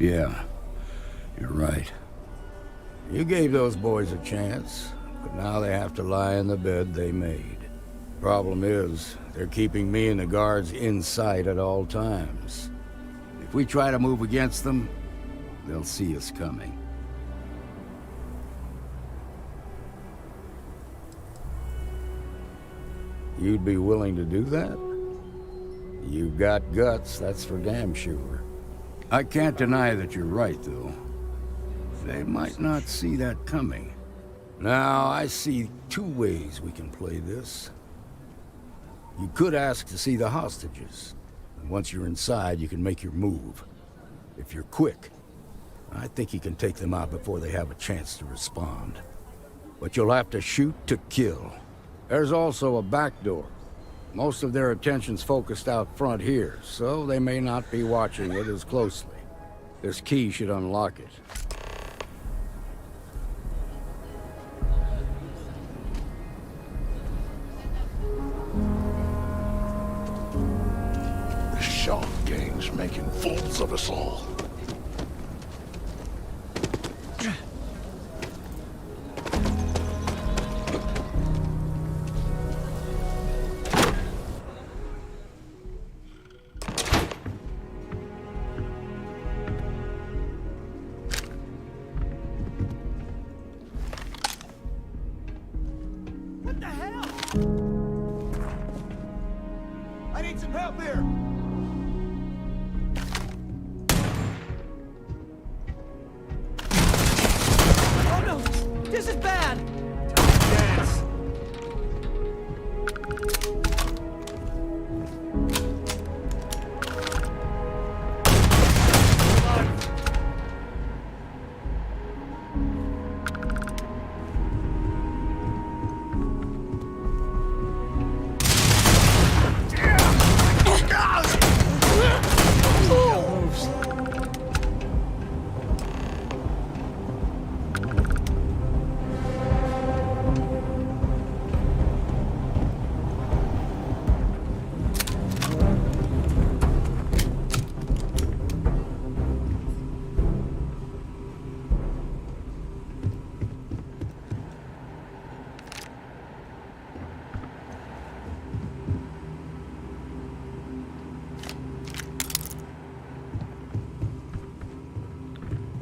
Yeah, you're right. You gave those boys a chance, but now they have to lie in the bed they made. Problem is, they're keeping me and the guards in sight at all times. If we try to move against them, they'll see us coming. You'd be willing to do that? You've got guts, that's for damn sure. I can't deny that you're right, though. They might not see that coming. Now, I see two ways we can play this. You could ask to see the hostages. And once you're inside, you can make your move. If you're quick, I think you can take them out before they have a chance to respond. But you'll have to shoot to kill. There's also a back door. Most of their attention's focused out front here, so they may not be watching it as closely. This key should unlock it. The Shark Gang's making fools of us all. What the hell? I need some help here! Oh no! This is bad! Dance!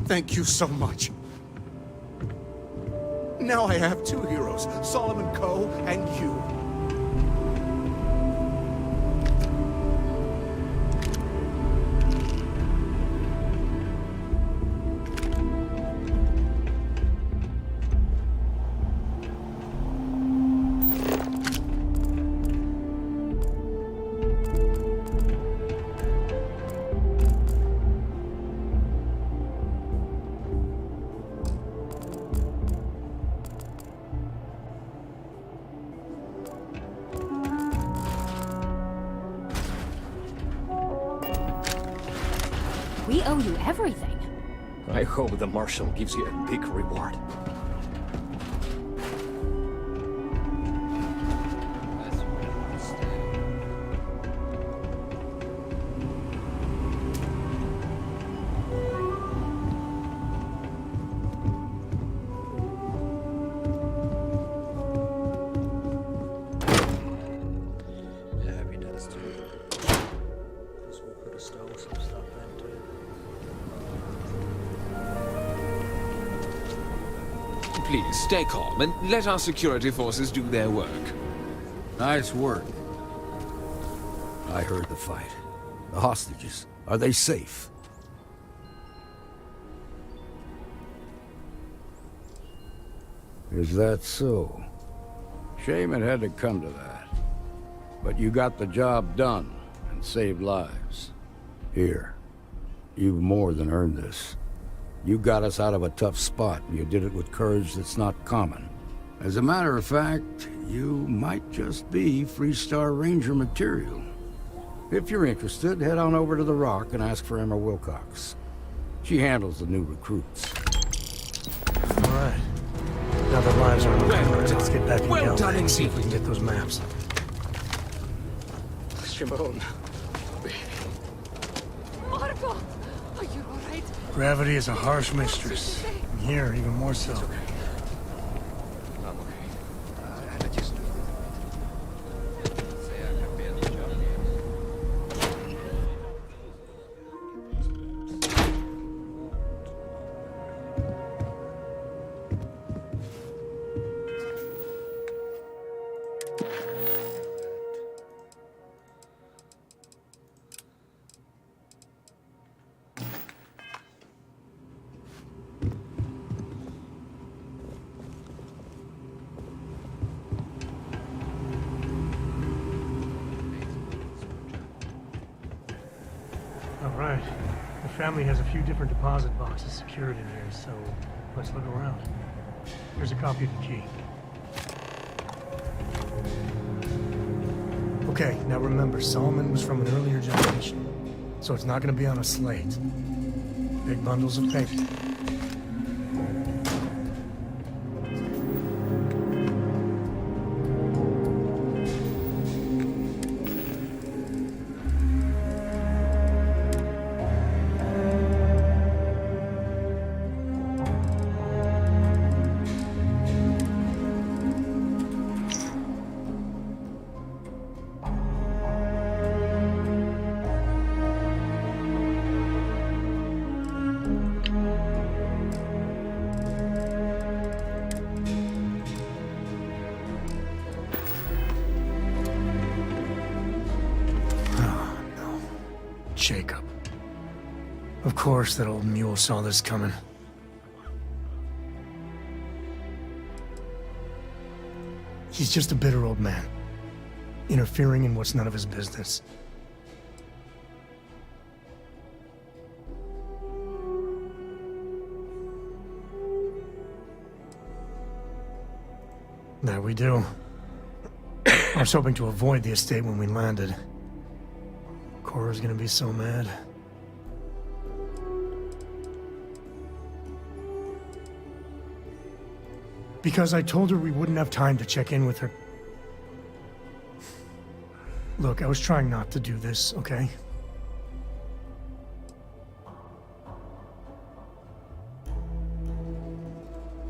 Thank you so much. Now I have two heroes, Solomon Coe and you. We owe you everything. I hope the Marshal gives you a big reward. Please, stay calm and let our security forces do their work. Nice work. I heard the fight. The hostages, are they safe? Is that so? Shame it had to come to that. But you got the job done and saved lives. Here, you've more than earned this. You got us out of a tough spot, and you did it with courage that's not common. As a matter of fact, you might just be Freestar Ranger material. If you're interested, head on over to the Rock and ask for Emma Wilcox. She handles the new recruits. All right. Now their lives are on the line. Let's get back in Galbank and see if we can get those maps. Shimon. Marco! Are you alright? Gravity is a harsh mistress. And here, even more so. Alright. The family has a few different deposit boxes secured in here, so let's look around. Here's a copy of the key. Okay, now remember, Solomon was from an earlier generation, so it's not going to be on a slate. Big bundles of paper. Jacob. Of course that old mule saw this coming. He's just a bitter old man, interfering in what's none of his business. There we do. I was hoping to avoid the estate when we landed. Cora's gonna be so mad. Because I told her we wouldn't have time to check in with her. Look, I was trying not to do this, okay?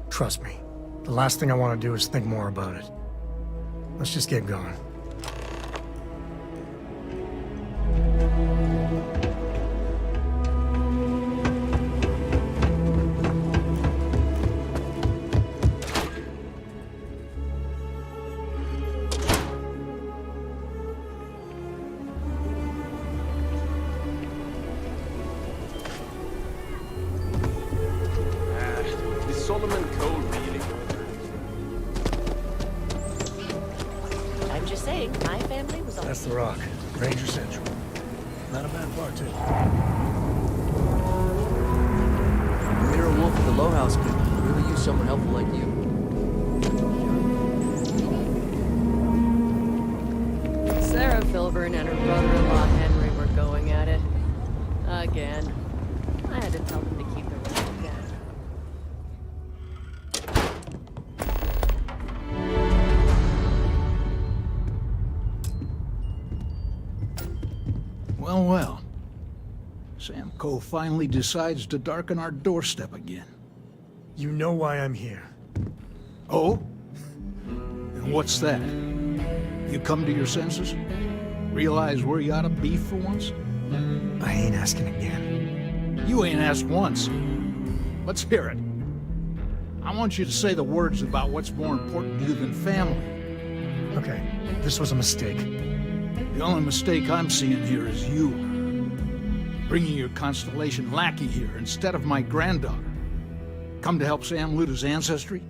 Trust me, the last thing I want to do is think more about it. Let's just get going. Solomon Cole really? I'm just saying, my family was all... That's the Rock. Ranger Central. Not a bad bar, too. Mirror Wolf at the Low House could really use someone helpful like you. Sarah Filburn and her brother-in-law Henry were going at it. Again. I had to tell them to keep their mouth down. Well, well. Sam Coe finally decides to darken our doorstep again. You know why I'm here. Oh? And what's that? You come to your senses? Realize where you ought to be for once? I ain't asking again. You ain't asked once. Let's hear it. I want you to say the words about what's more important to you than family. Okay, this was a mistake. The only mistake I'm seeing here is you. Bringing your Constellation lackey here instead of my granddaughter. Come to help Sam loot his ancestry?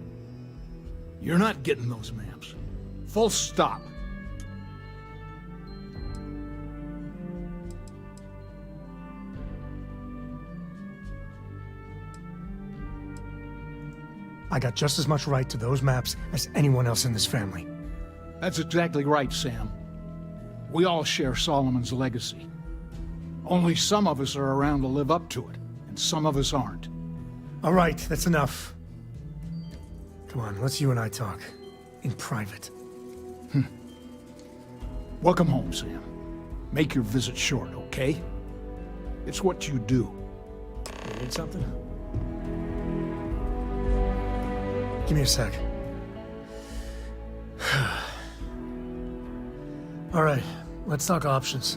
You're not getting those maps. Full stop. I got just as much right to those maps as anyone else in this family. That's exactly right, Sam. We all share Solomon's legacy. Only some of us are around to live up to it, and some of us aren't. All right, that's enough. Come on, let's you and I talk. In private. Welcome home, Sam. Make your visit short, okay? It's what you do. You need something? Give me a sec. All right, let's talk options.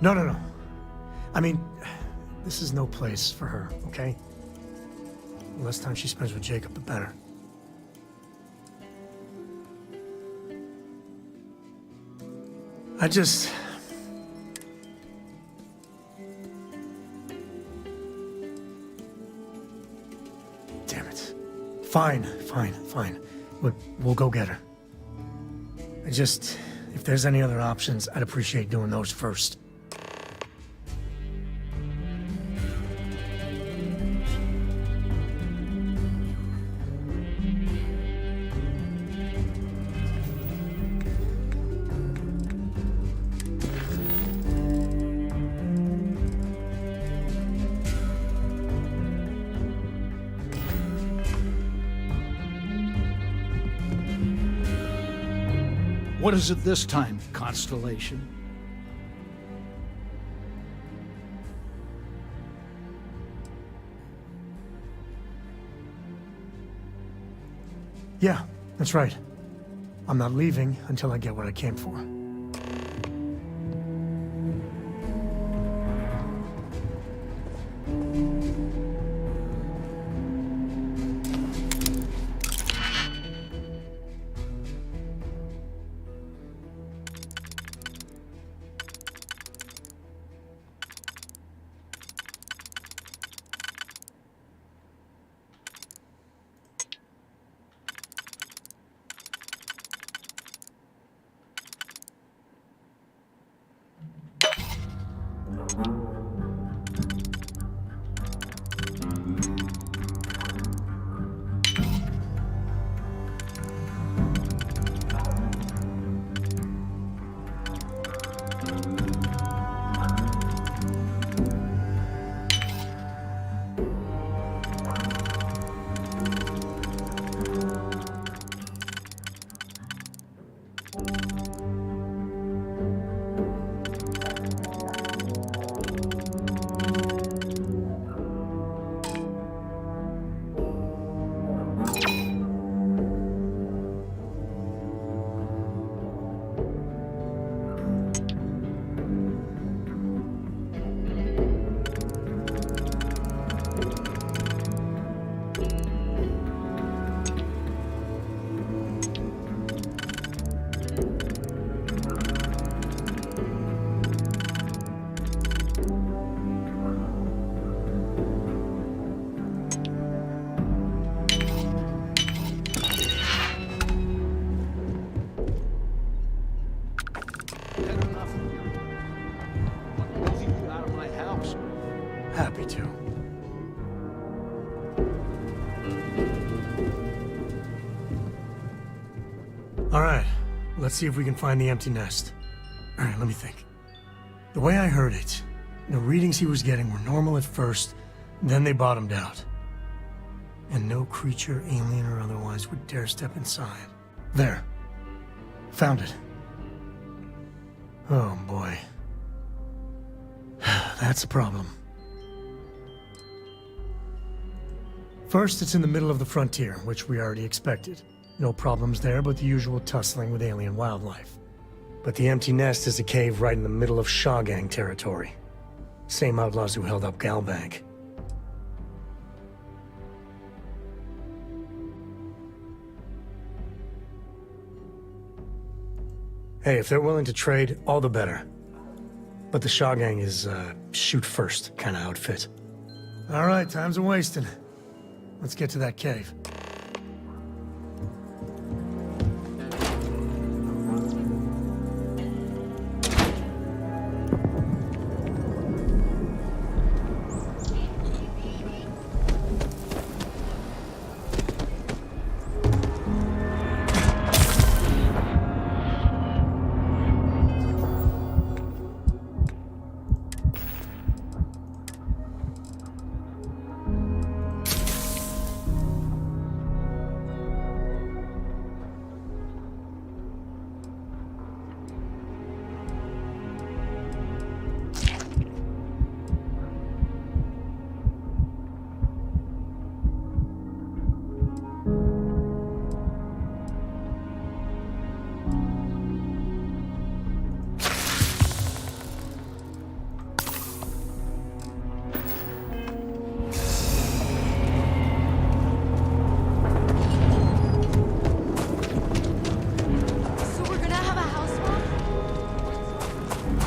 No. I mean, this is no place for her, okay? The less time she spends with Jacob, the better. Damn it. Fine. We'll go get her. If there's any other options, I'd appreciate doing those first. What is it this time, Constellation? Yeah, that's right. I'm not leaving until I get what I came for. Happy to. All right, let's see if we can find the empty nest. All right, let me think. The way I heard it, the readings he was getting were normal at first, then they bottomed out. And no creature, alien or otherwise, would dare step inside. There. Found it. Oh boy. That's a problem. First, it's in the middle of the frontier, which we already expected. No problems there, but the usual tussling with alien wildlife. But the empty nest is a cave right in the middle of Shawgang territory. Same outlaws who held up Galbank. Hey, if they're willing to trade, all the better. But the Shaw Gang is, shoot first kind of outfit. All right, time's a-wasting. Let's get to that cave.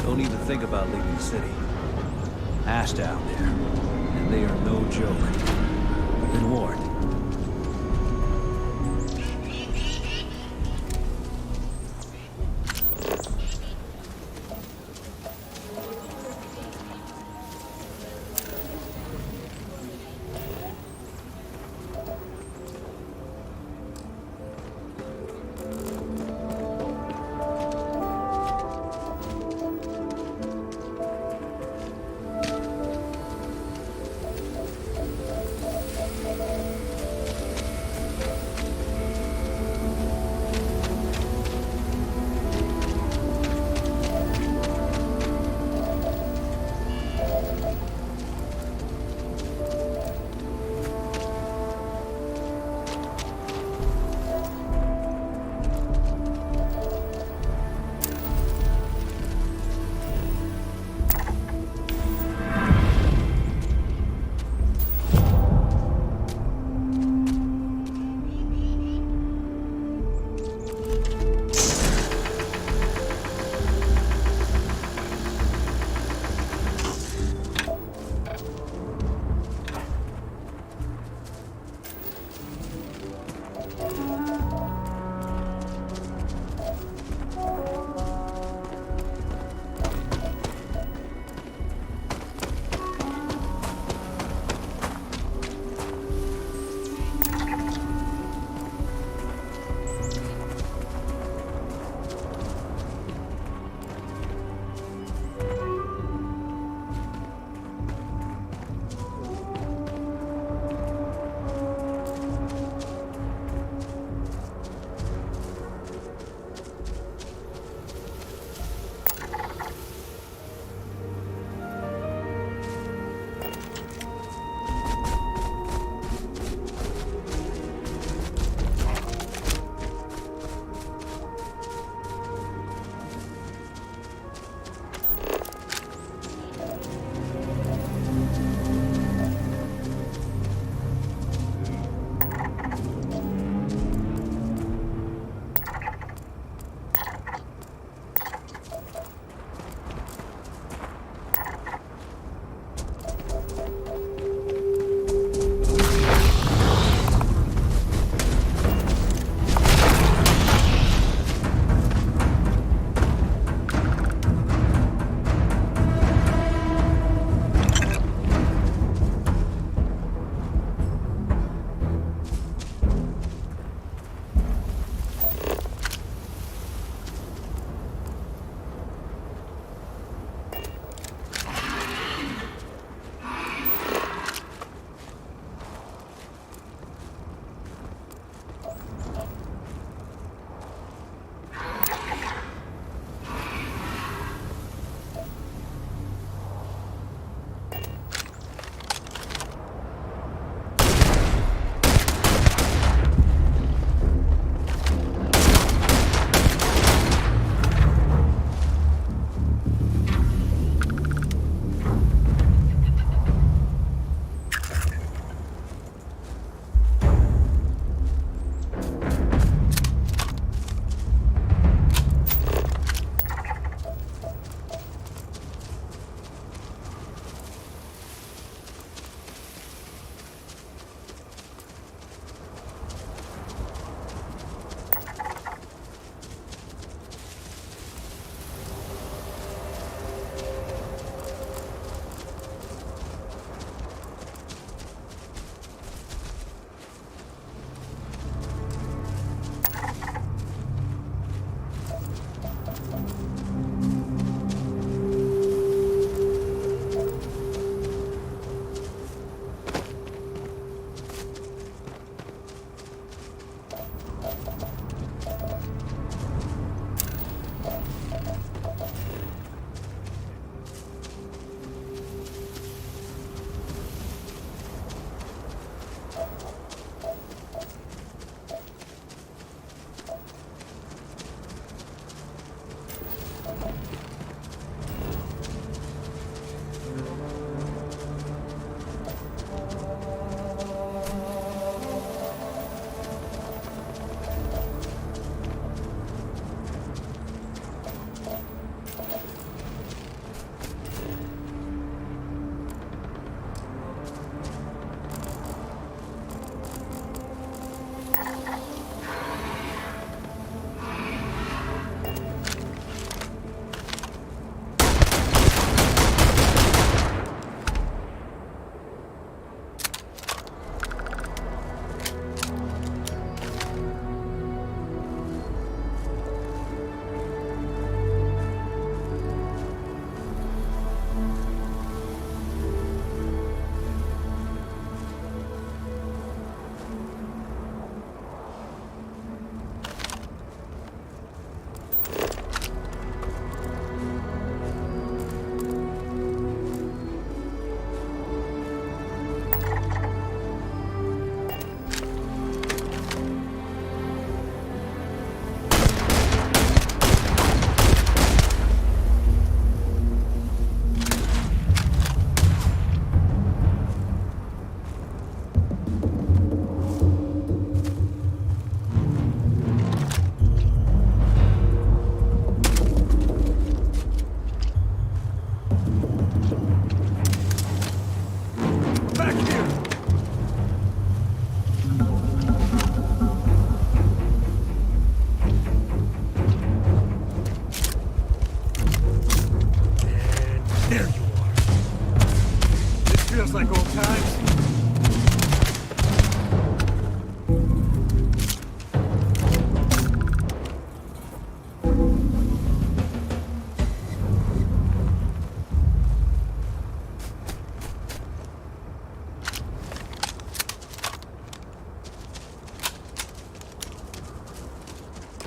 Don't even think about leaving the city. Ash down there, and they are no joke. We've been warned.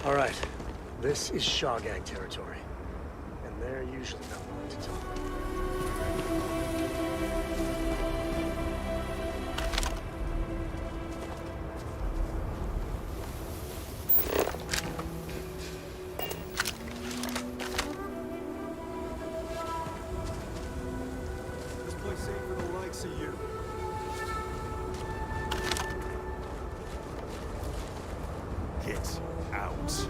All right. This is Shaw Gang territory. And they're usually not willing to talk. This place ain't for the likes of you. Get out.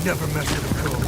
Never measure the code.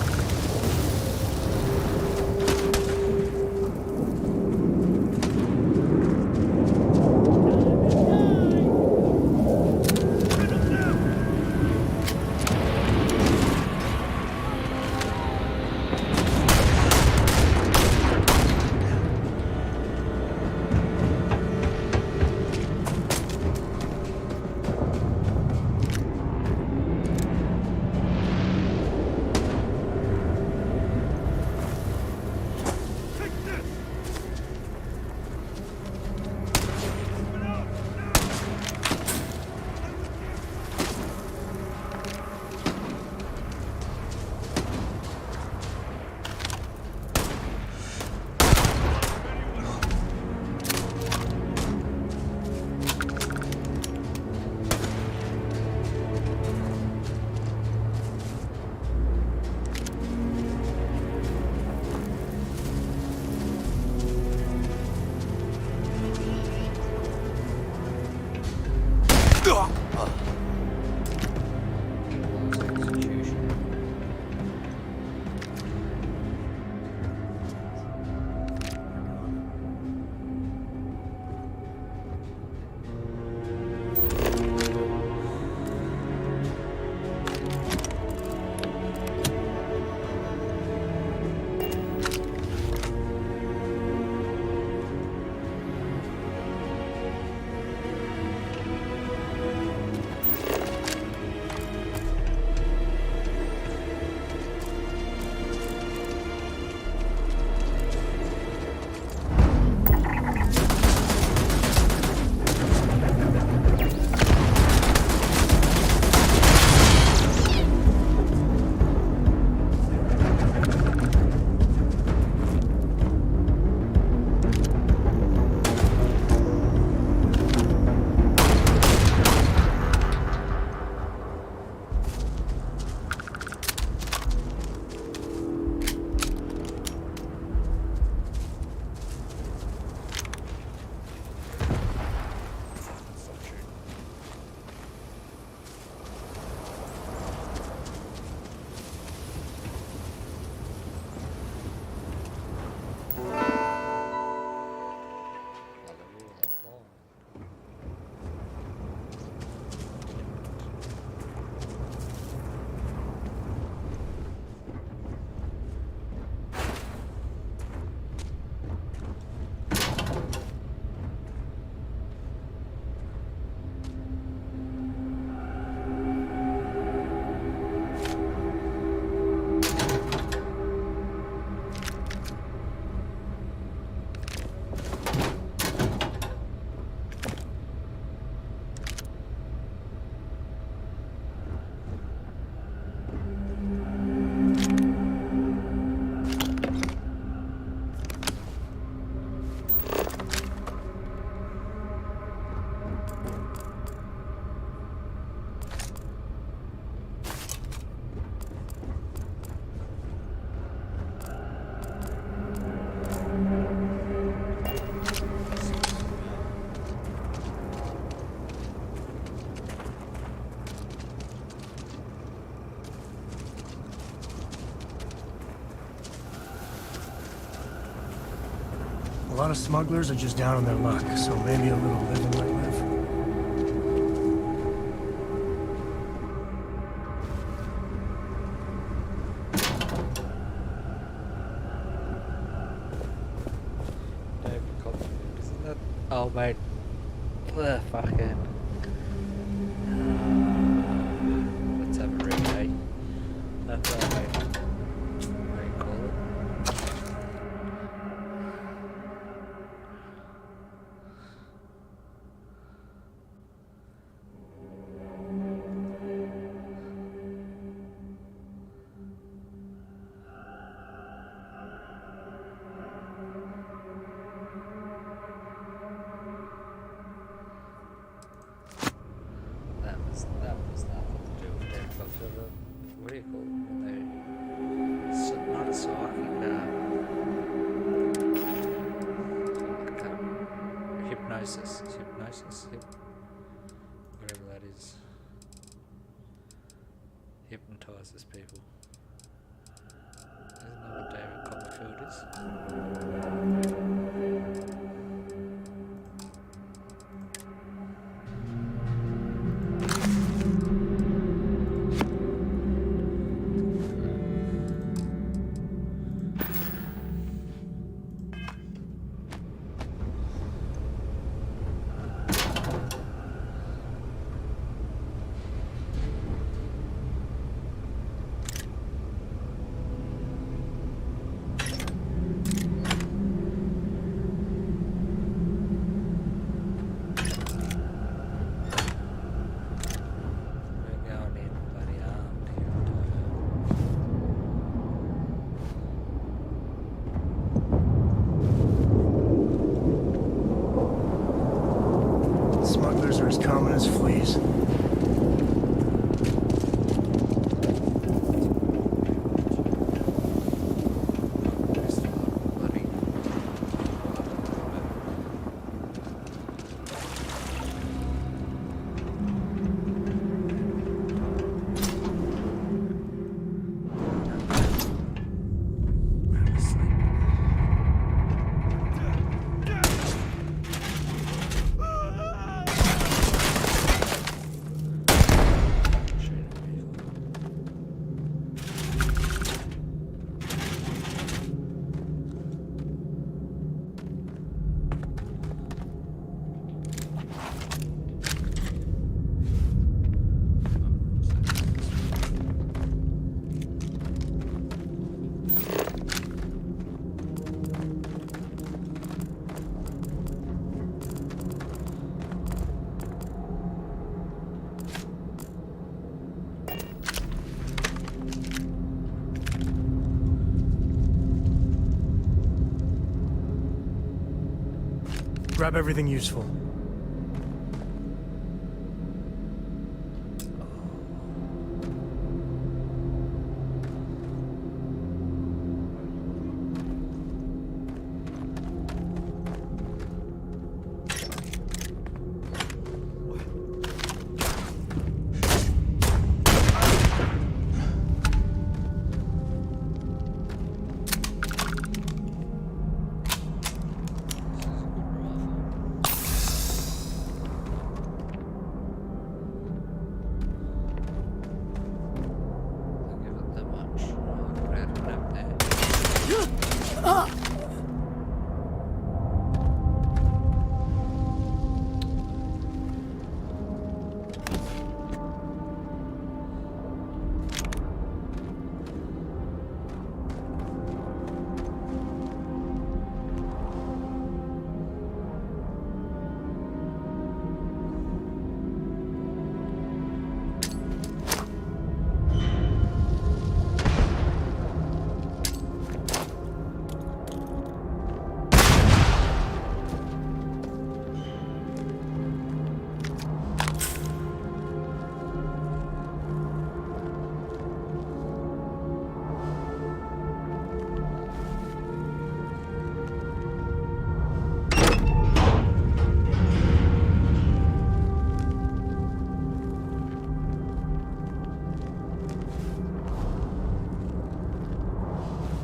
lot of smugglers are just down on their luck, so maybe a little live and let live. Oh mate, fucking. Let's have a read, eh? That's all, mate. What do you call it? That was nothing to do with that, but what do you call it? Not a psychic, hypnosis, whatever that is. Hypnotizes people. Isn't that what David Copperfield is? Smugglers are as common as fleas. Grab everything useful.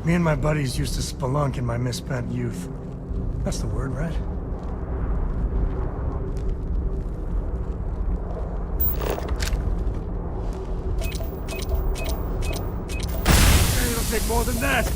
Me and my buddies used to spelunk in my misspent youth. That's the word, right? It'll take more than that.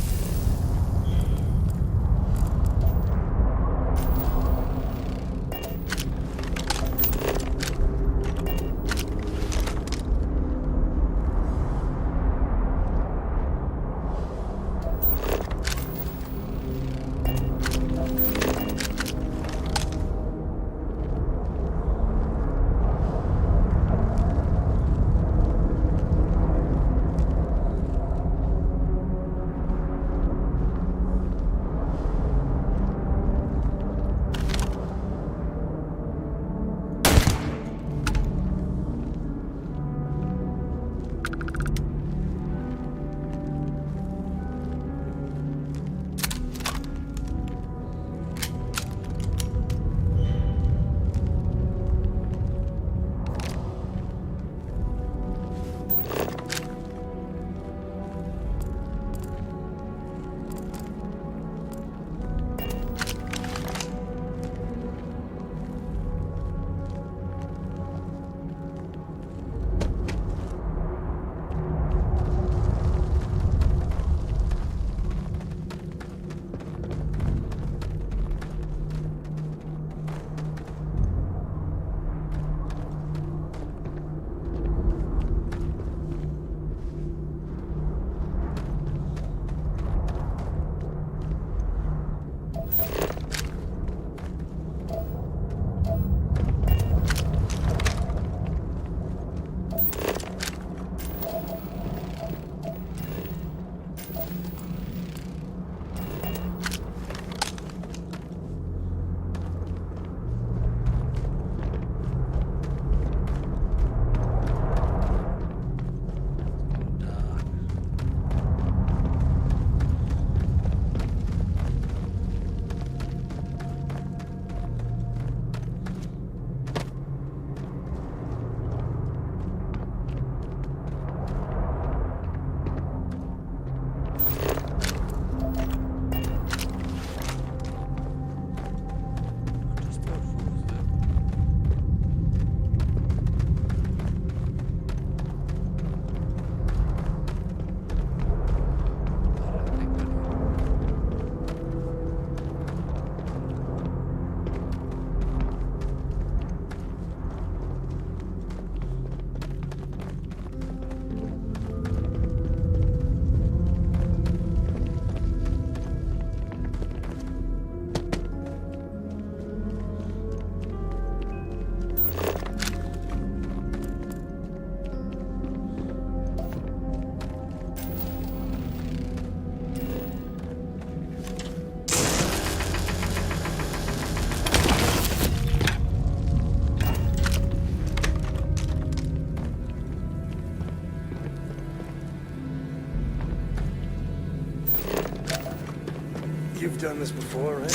You've done this before, right?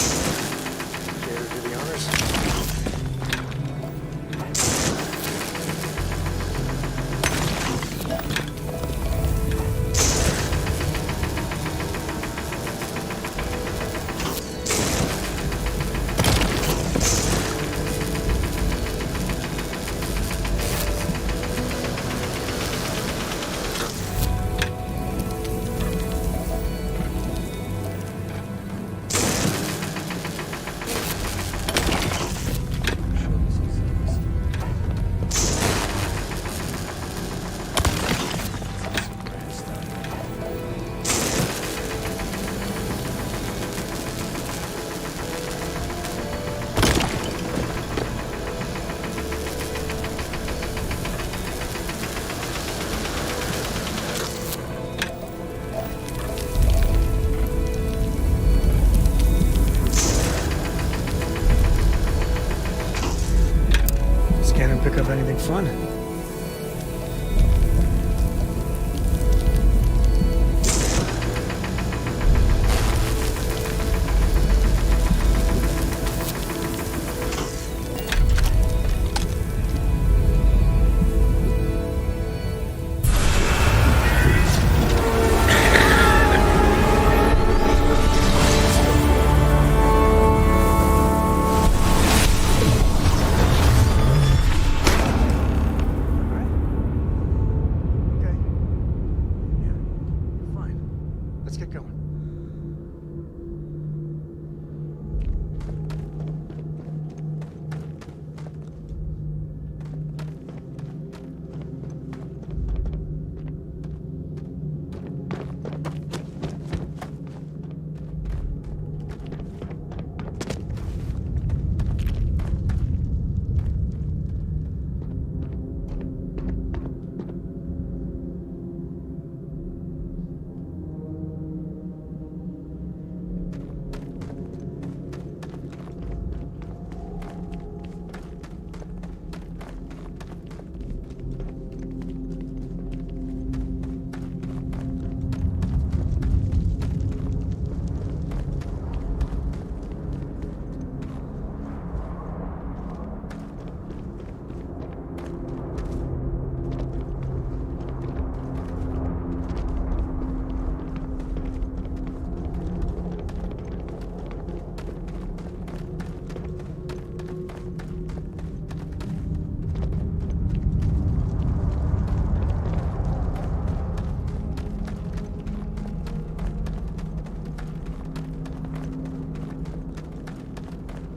Care to do the honors? Pick up anything fun?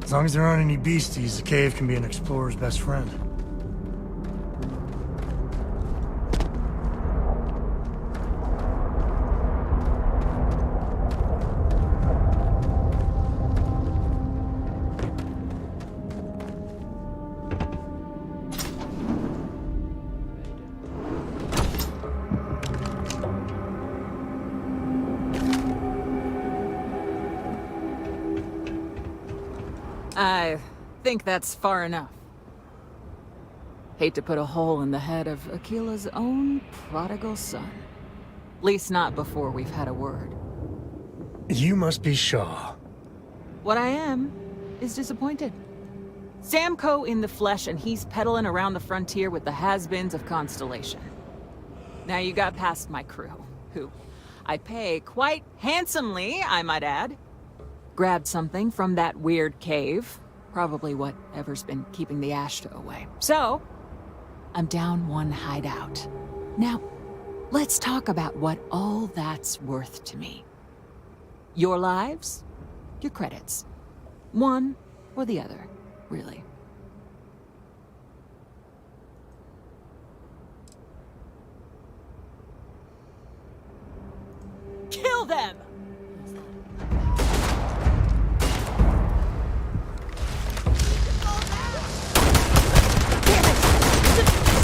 As long as there aren't any beasties, the cave can be an explorer's best friend. I think that's far enough. Hate to put a hole in the head of Akila's own prodigal son. Least not before we've had a word. You must be Shaw. What I am is disappointed. Samco in the flesh, and he's peddling around the frontier with the has-beens of Constellation. Now you got past my crew, who I pay quite handsomely, I might add. Grabbed something from that weird cave. Probably whatever's been keeping the Ashta away. So, I'm down one hideout. Now, let's talk about what all that's worth to me. Your lives, your credits. One or the other, really. Kill them!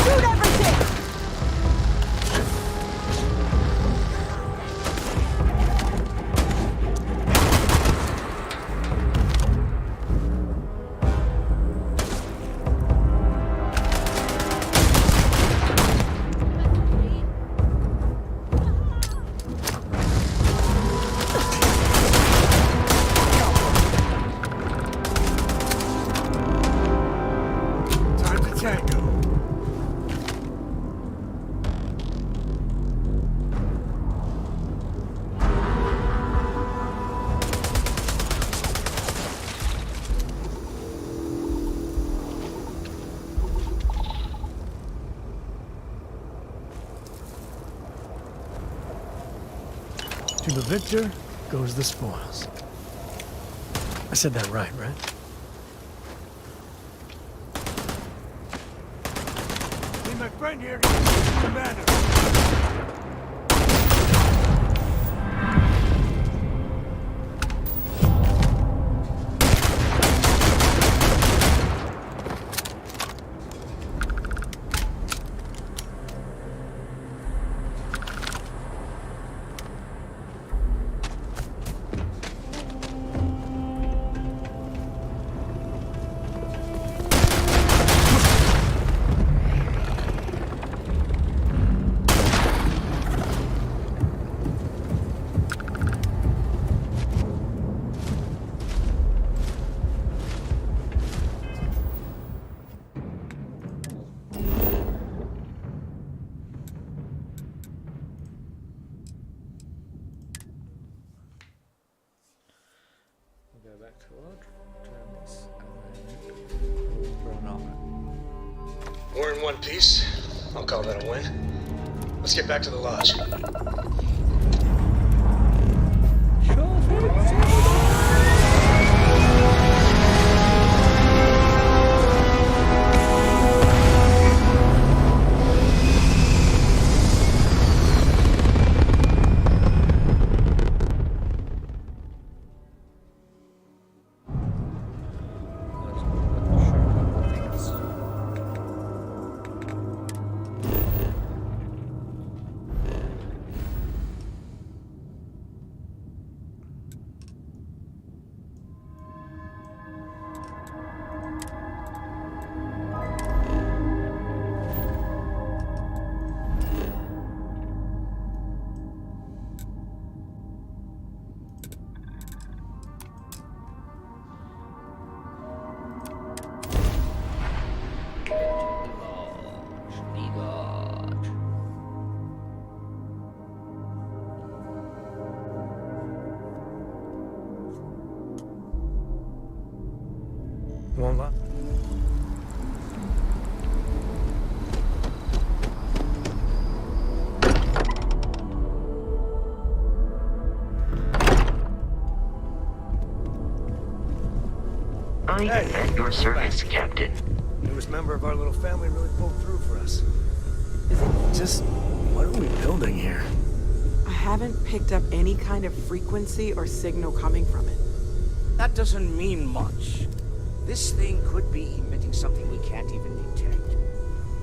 Shoot everything! Time to tango. To the victor goes the spoils. I said that right? See my friend here, Commander. Go back to lodge, turn this, and then run on We're in one piece. I'll call that a win. Let's get back to the lodge. Delighted at your service, Captain. Newest member of our little family really pulled through for us. Just, what are we building here? I haven't picked up any kind of frequency or signal coming from it. That doesn't mean much. This thing could be emitting something we can't even detect.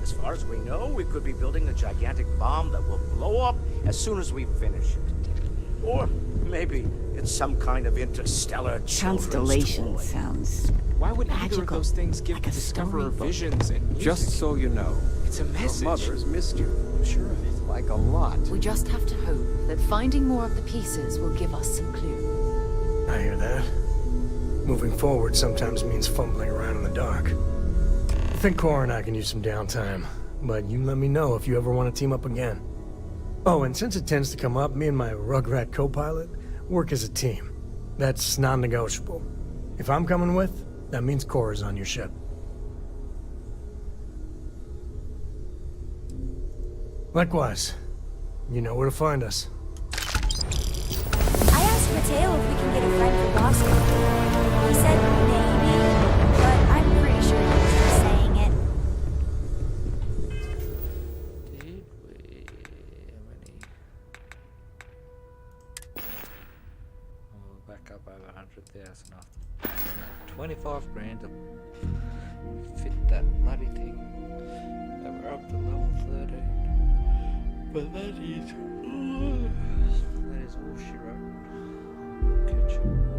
As far as we know, we could be building a gigantic bomb that will blow up as soon as we finish it. Or maybe it's some kind of interstellar children's Constellation toy. sounds Why would either magical, of those things give like the a discoverer storybook. visions and music? Just so you know, It's a message. your mother's missed you. I'm sure of it. Like a lot. We just have to hope that finding more of the pieces will give us some clue. I hear that. Moving forward sometimes means fumbling around in the dark. I think Cora and I can use some downtime, but you let me know if you ever want to team up again. Oh, and since it tends to come up, me and my Rugrat co-pilot work as a team. That's non-negotiable. If I'm coming with, that means Cora's on your ship. Likewise, you know where to find us. I asked Mateo if we can get a friend for Boston. He said maybe, but I'm pretty sure he was just saying it. Did we... how many? Oh, back up over 100,000 after 25 grand to fit that bloody thing. And we're up to level 13. But that is all she wrote. Catch you.